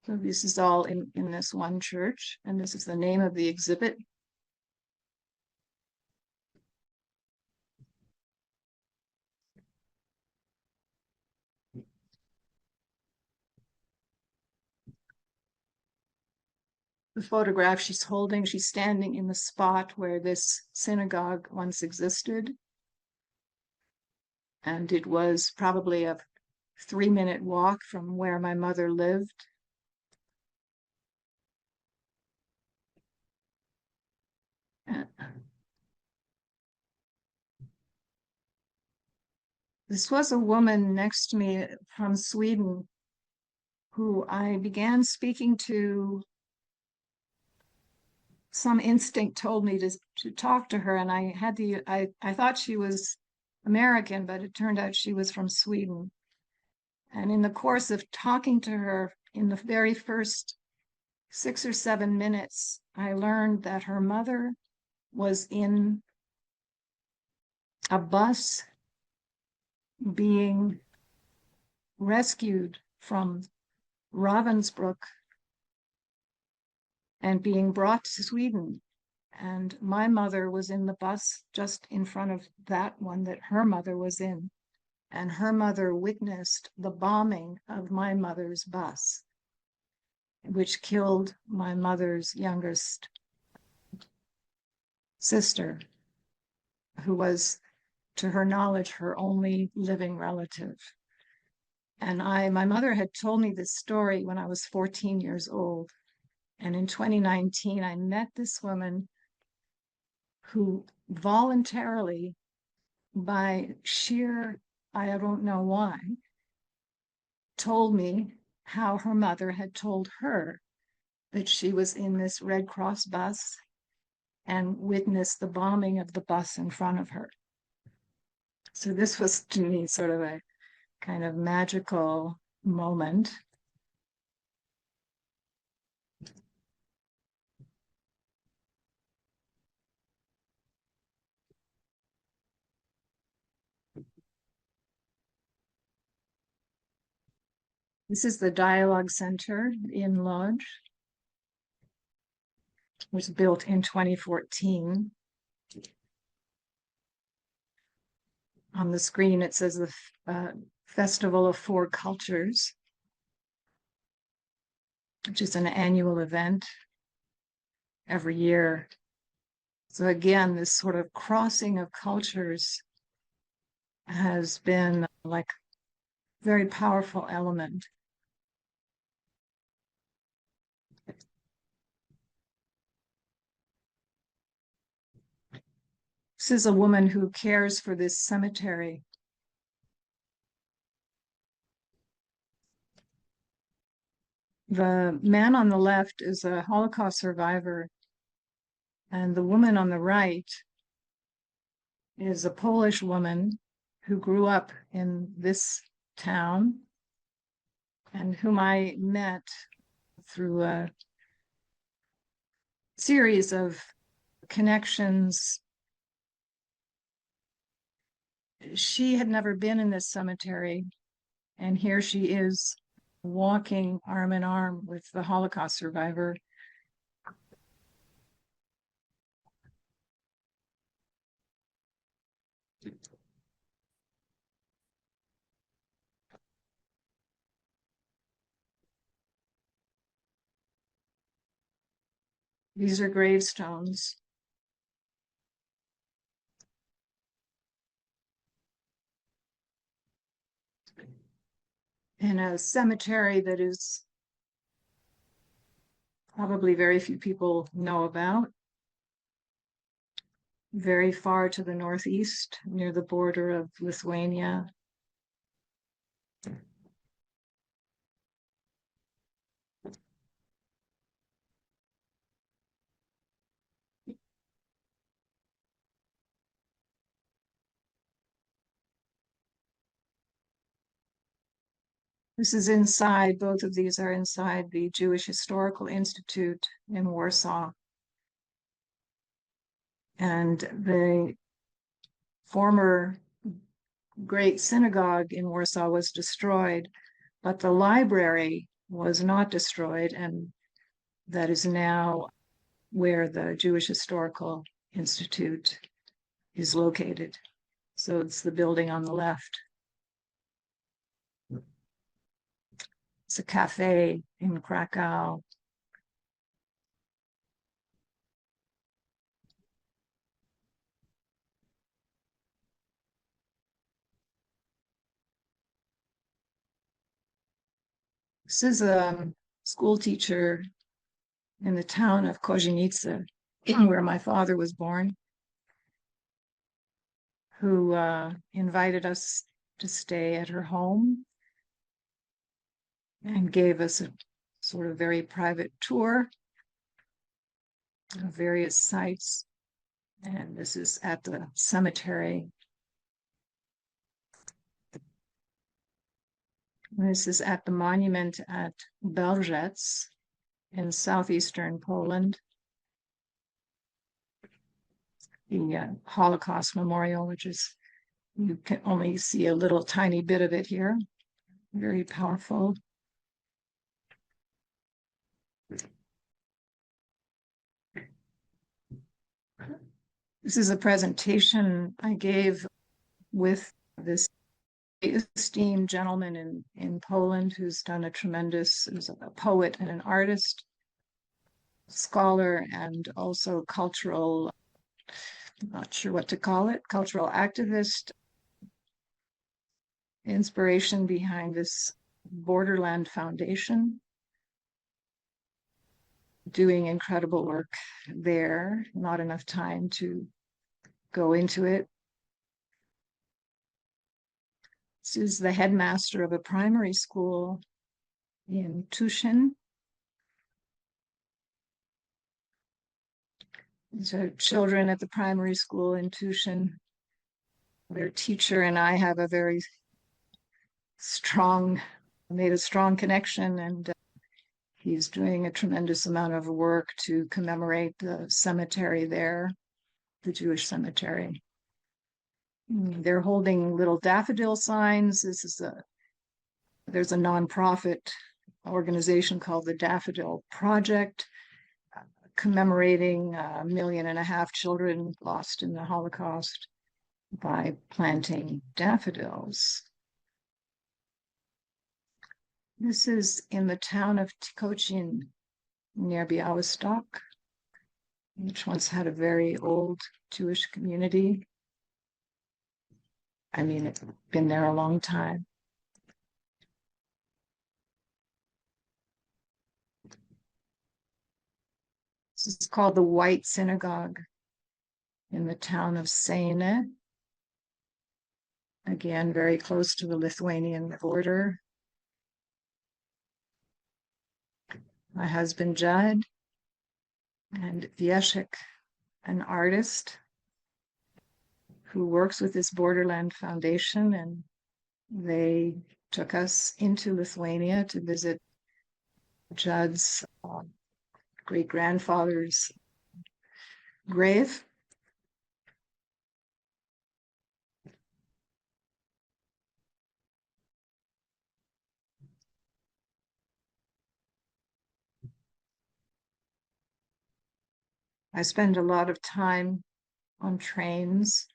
So this is all in this one church, and this is the name of the exhibit. The photograph she's holding, she's standing in the spot where this synagogue once existed. And it was probably a 3-minute walk from where my mother lived. This was a woman next to me from Sweden who I began speaking to. Some instinct told me to talk to her, and I thought she was American, but it turned out she was from Sweden. And in the course of talking to her, in the very first 6 or 7 minutes, I learned that her mother was in a bus being rescued from Ravensbrück and being brought to Sweden. And my mother was in the bus just in front of that one that her mother was in. And her mother witnessed the bombing of my mother's bus, which killed my mother's youngest sister, who was, to her knowledge, her only living relative. And my mother had told me this story when I was 14 years old. And in 2019, I met this woman who voluntarily, by sheer, I don't know why, told me how her mother had told her that she was in this Red Cross bus and witnessed the bombing of the bus in front of her. So this was, to me, sort of a kind of magical moment. This is the Dialogue Center in Lodz. It was built in 2014. On the screen, it says the Festival of Four Cultures, which is an annual event every year. So again, this sort of crossing of cultures has been like a very powerful element. This is a woman who cares for this cemetery. The man on the left is a Holocaust survivor, and the woman on the right is a Polish woman who grew up in this town and whom I met through a series of connections. She had never been in this cemetery, and here she is walking arm in arm with the Holocaust survivor. These are gravestones. In a cemetery that is probably very few people know about, very far to the northeast, near the border of Lithuania. This is inside, both of these are inside the Jewish Historical Institute in Warsaw. And the former great synagogue in Warsaw was destroyed, but the library was not destroyed, and that is now where the Jewish Historical Institute is located. So it's the building on the left. It's a cafe in Krakow. This is a school teacher in the town of Kozhenica, where my father was born, who invited us to stay at her home and gave us a sort of very private tour of various sites. And this is at the cemetery. This is at the monument at Belzec in southeastern Poland. The Holocaust Memorial, which is, you can only see a little tiny bit of it here. Very powerful. This is a presentation I gave with this esteemed gentleman in Poland who's done who's a poet and an artist, scholar, and also cultural, I'm not sure what to call it, cultural activist. Inspiration behind this Borderland Foundation, doing incredible work there. Not enough time to go into it. This is the headmaster of a primary school in Tushin. These are children at the primary school in Tushin. Their teacher and I have a very made a strong connection, and he's doing a tremendous amount of work to commemorate the cemetery there, the Jewish cemetery. They're holding little daffodil signs. There's a nonprofit organization called the Daffodil Project, commemorating 1.5 million children lost in the Holocaust by planting daffodils. This is in the town of Tikocin near Białystok, which once had a very old Jewish community. I mean, it's been there a long time. This is called the White Synagogue in the town of Seine. Again, very close to the Lithuanian border. My husband, Judd, and Vieshik, an artist who works with this Borderland Foundation, and they took us into Lithuania to visit Judd's great-grandfather's grave. I spend a lot of time on trains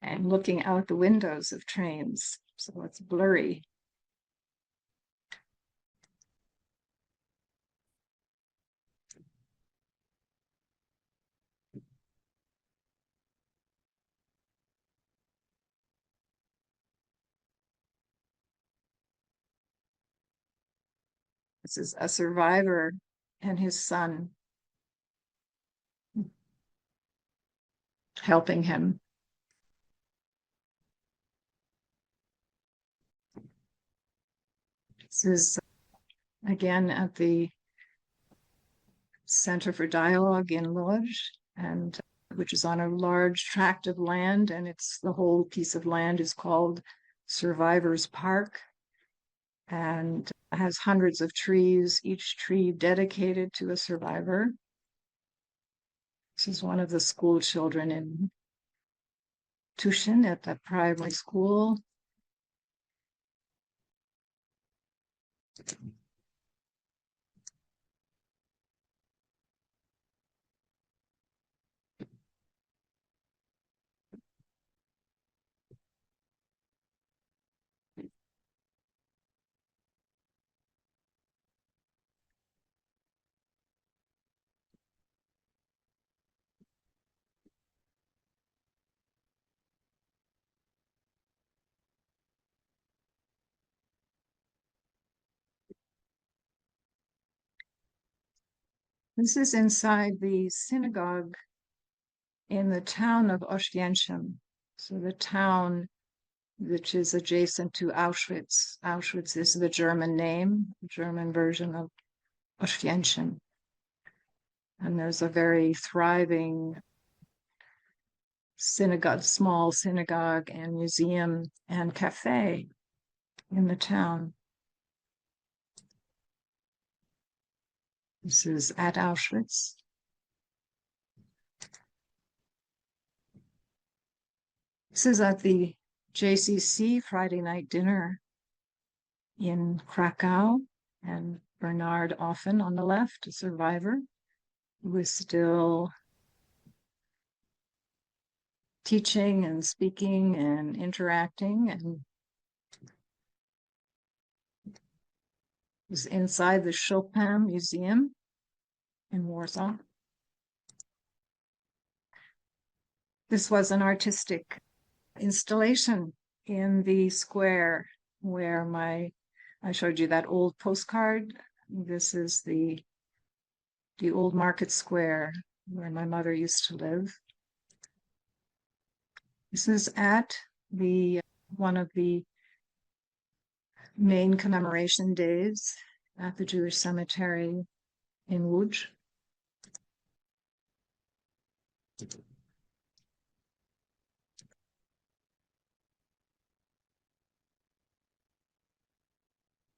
and looking out the windows of trains, so it's blurry. This is a survivor and his son helping him. This is again at the Center for Dialogue in Lodz, and which is on a large tract of land, and the whole piece of land is called Survivors Park, and has hundreds of trees, each tree dedicated to a survivor. This is one of the school children in Tushin at the primary school. This is inside the synagogue in the town of Oświęcim. So the town which is adjacent to Auschwitz. Auschwitz is the German name, the German version of Oświęcim. And there's a very thriving synagogue, small synagogue and museum and cafe in the town. This is at Auschwitz. This is at the JCC Friday night dinner in Krakow, and Bernard Offen on the left, a survivor, who is still teaching and speaking and interacting, and is inside the Chopin Museum in Warsaw. This was an artistic installation in the square where I showed you that old postcard. This is the old market square where my mother used to live. This is at one of the main commemoration days at the Jewish cemetery in Łódź.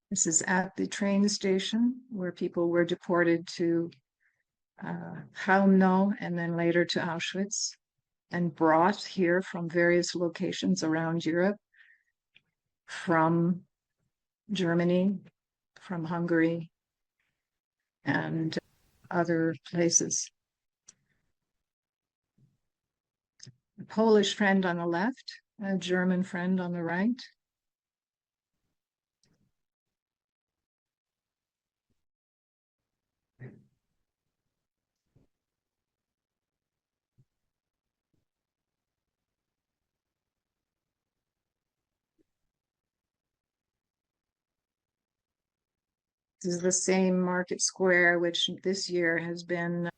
This is at the train station where people were deported to Chełmno and then later to Auschwitz and brought here from various locations around Europe, from Germany, from Hungary, and other places. A Polish friend on the left, a German friend on the right. This is the same market square, which this year has been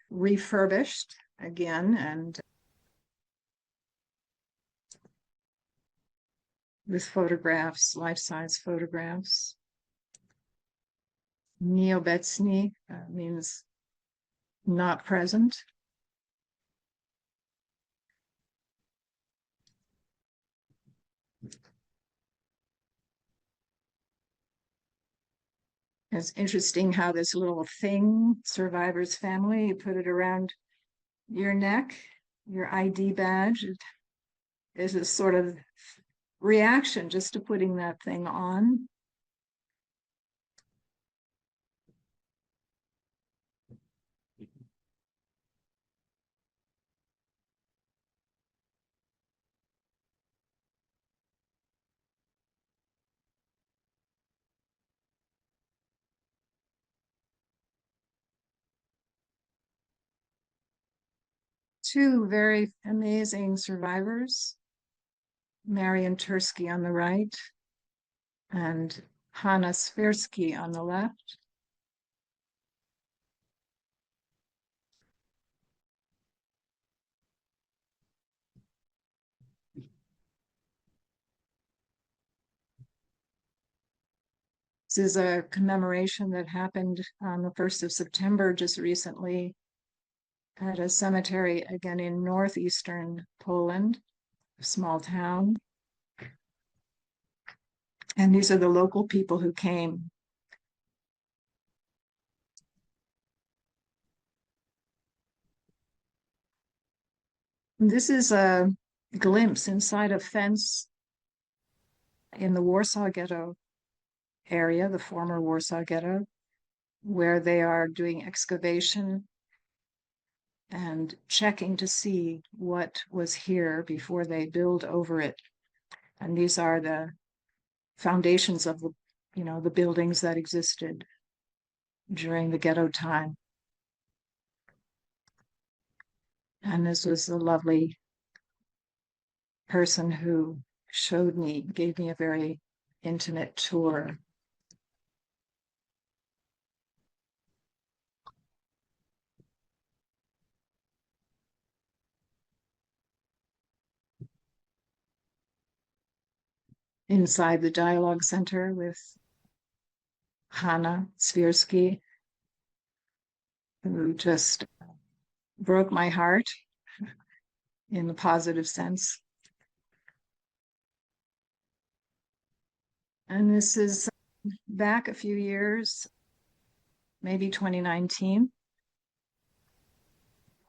refurbished again, and with photographs, life-size photographs. Nieobecny means not present. It's interesting how this little thing, survivor's family, you put it around your neck, your ID badge. It is a sort of reaction just to putting that thing on. Two very amazing survivors, Marian Tursky on the right and Hanna Sversky on the left. This is a commemoration that happened on the 1st of September just recently at a cemetery again in northeastern Poland, a small town. And these are the local people who came. This is a glimpse inside a fence in the Warsaw Ghetto area, the former Warsaw Ghetto, where they are doing excavation and checking to see what was here before they build over it. And these are the foundations of the, the buildings that existed during the ghetto time. And this was a lovely person who gave me a very intimate tour. Inside the dialogue center with Hanna Swierski, who just broke my heart in the positive sense. And this is back a few years, maybe 2019,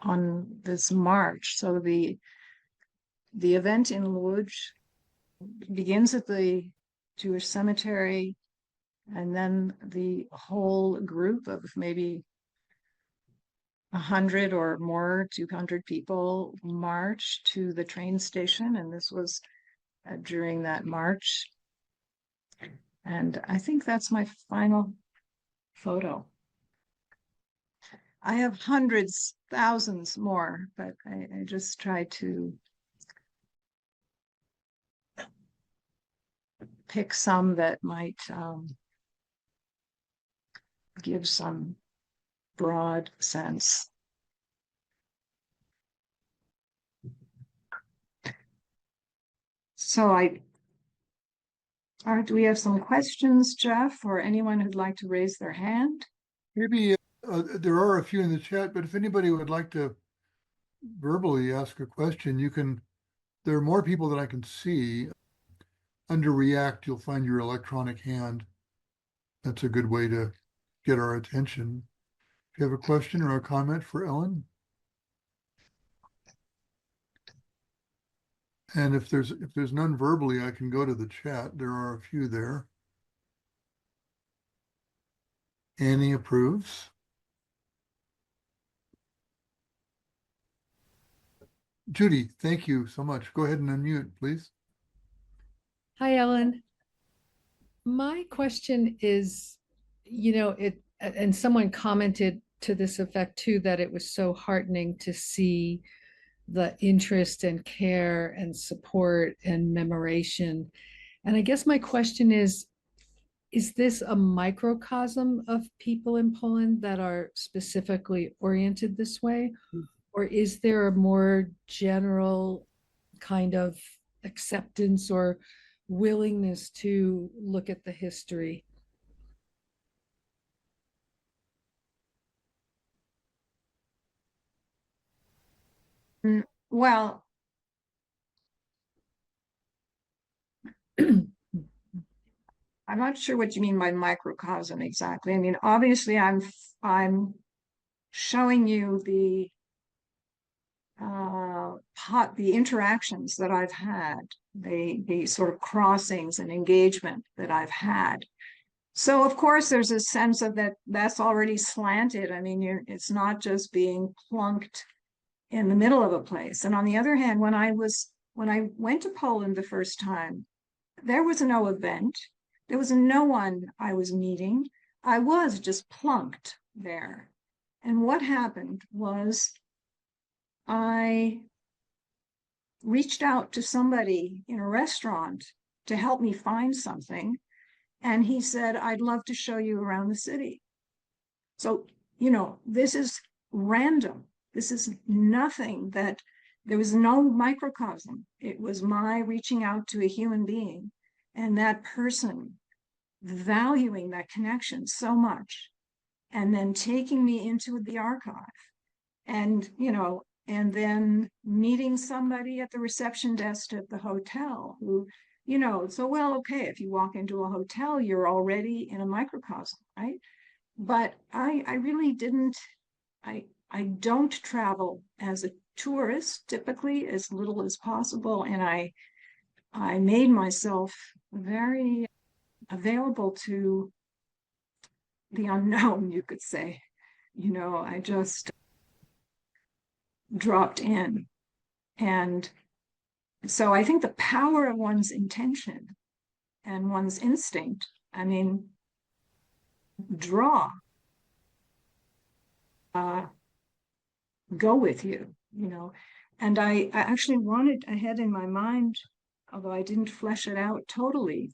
on this march. So the event in Lodz begins at the Jewish cemetery, and then the whole group of maybe 100 or more, 200 people march to the train station. And this was during that march. And I think that's my final photo. I have hundreds, thousands more, but I just try to pick some that might give some broad sense. So do we have some questions, Jeff, or anyone who'd like to raise their hand? Maybe there are a few in the chat, but if anybody would like to verbally ask a question, there are more people than I can see. Under React, you'll find your electronic hand. That's a good way to get our attention. If you have a question or a comment for Ellen. And if there's none verbally, I can go to the chat. There are a few there. Annie approves. Judy, thank you so much. Go ahead and unmute, please. Hi, Ellen. My question is, and someone commented to this effect too, that it was so heartening to see the interest and care and support and commemoration. And I guess my question is this a microcosm of people in Poland that are specifically oriented this way? Or is there a more general kind of acceptance or willingness to look at the history? Well, I'm not sure what you mean by microcosm exactly. I mean, obviously, I'm showing you the interactions that I've had, the sort of crossings and engagement that I've had. So of course, there's a sense of that's already slanted. I mean, it's not just being plunked in the middle of a place. And on the other hand, when I went to Poland the first time, there was no event. There was no one I was meeting. I was just plunked there. And what happened was I reached out to somebody in a restaurant to help me find something. And he said, I'd love to show you around the city. So, this is random. This is nothing there was no microcosm. It was my reaching out to a human being and that person valuing that connection so much and then taking me into the archive and, you know, and then meeting somebody at the reception desk at the hotel who, you know, so, well, okay, if you walk into a hotel, you're already in a microcosm, right? But I really didn't, I don't travel as a tourist, typically as little as possible. And I made myself very available to the unknown, you could say. You know, I just dropped in. And so I think the power of one's intention and one's instinct, I mean, draw, go with you, you know. And I actually wanted, I had in my mind, although I didn't flesh it out totally,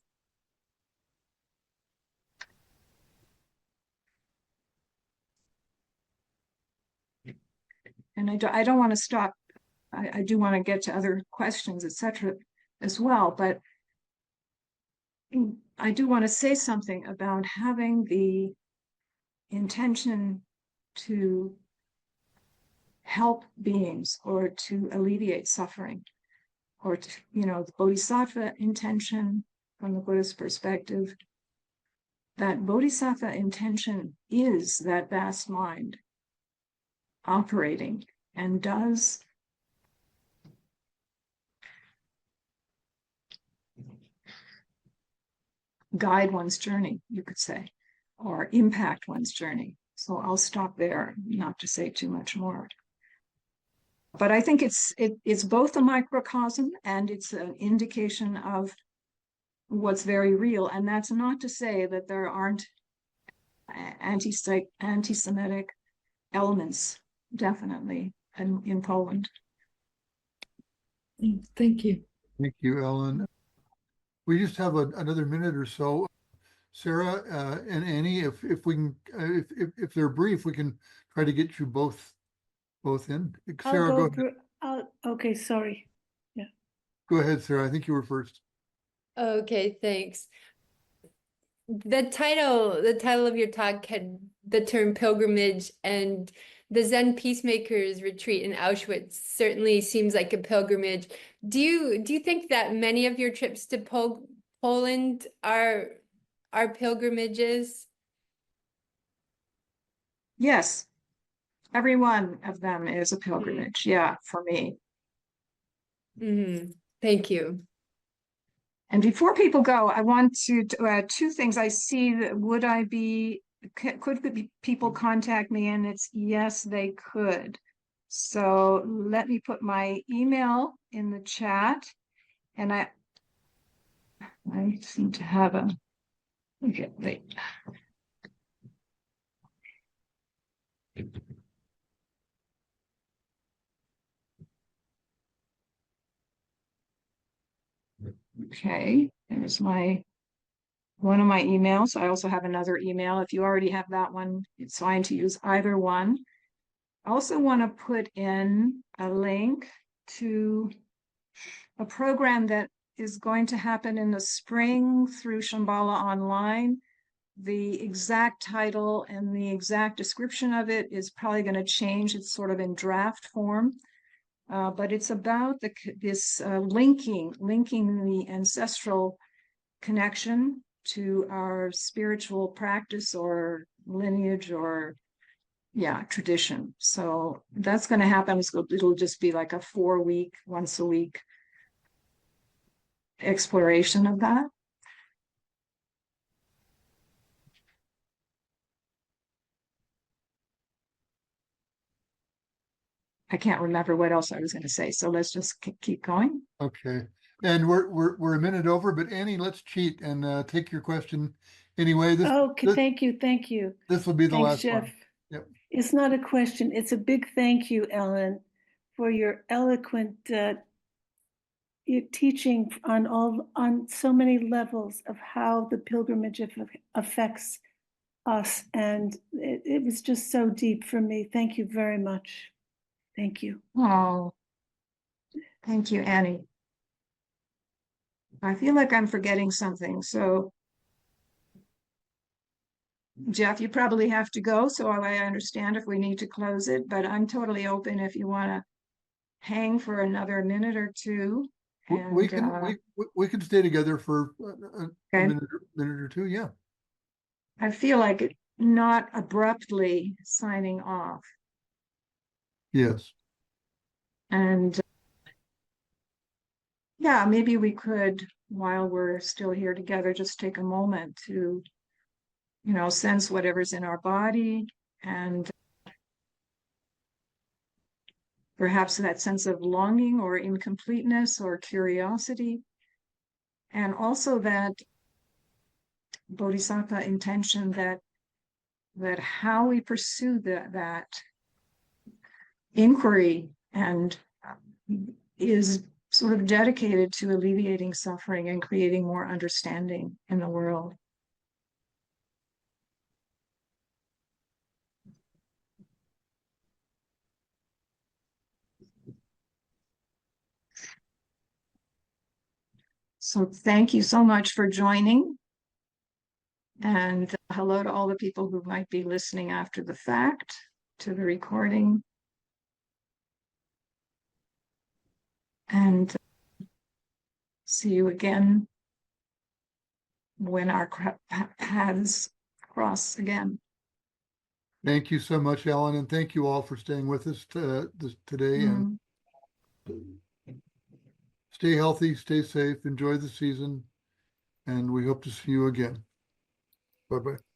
and I don't want to stop. I do want to get to other questions, etc., as well. But I do want to say something about having the intention to help beings or to alleviate suffering, or to, you know, the bodhisattva intention from the Buddhist perspective. That bodhisattva intention is that vast mind operating and does guide one's journey, you could say, or impact one's journey. So I'll stop there, not to say too much more. But I think it's both a microcosm and it's an indication of what's very real. And that's not to say that there aren't anti-Semitic elements, definitely, in Poland. Thank you. Thank you, Ellen. We just have another minute or so. Sarah and Annie, if we can, if they're brief, we can try to get you both in. Sarah, go ahead. Okay, sorry. Go ahead, Sarah. I think you were first. Okay, thanks. The title of your talk had the term pilgrimage, and the Zen Peacemakers retreat in Auschwitz certainly seems like a pilgrimage. Do you think that many of your trips to Poland are pilgrimages? Yes, every one of them is a pilgrimage. Yeah, for me. Mm-hmm. Thank you. And before people go, I want to add two things. I see that could people contact me? And it's yes, they could. So let me put my email in the chat. And I seem to have a, okay, wait. Okay, there's one of my emails. I also have another email. If you already have that one, it's fine to use either one. I also want to put in a link to a program that is going to happen in the spring through Shambhala Online. The exact title and the exact description of it is probably going to change. It's sort of in draft form. But it's about this linking the ancestral connection to our spiritual practice or lineage or tradition. So that's going to happen. It'll just be like a 4-week, once a week exploration of that. I can't remember what else I was going to say. So let's just keep going. Okay. And we're a minute over, but Annie, let's cheat and take your question anyway. Okay, thank you. This will be the Thanks, last Jeff. one. Yep. It's not a question. It's a big thank you, Ellen, for your eloquent your teaching on so many levels of how the pilgrimage affects us. And it was just so deep for me. Thank you very much. Thank you. Oh, thank you, Annie. I feel like I'm forgetting something. So Jeff, you probably have to go, so I understand if we need to close it, but I'm totally open if you want to hang for another minute or two. We And, can, we can stay together for a okay. minute or two, yeah. I feel like not abruptly signing off. Yes. And yeah, maybe we could, while we're still here together, just take a moment to, sense whatever's in our body, and perhaps that sense of longing or incompleteness or curiosity. And also that bodhisattva intention that how we pursue that inquiry and is sort of dedicated to alleviating suffering and creating more understanding in the world. So thank you so much for joining. And hello to all the people who might be listening after the fact to the recording. And see you again when our paths cross again. Thank you so much, Ellen, and thank you all for staying with us today. And stay healthy, stay safe, enjoy the season, and we hope to see you again. Bye-bye.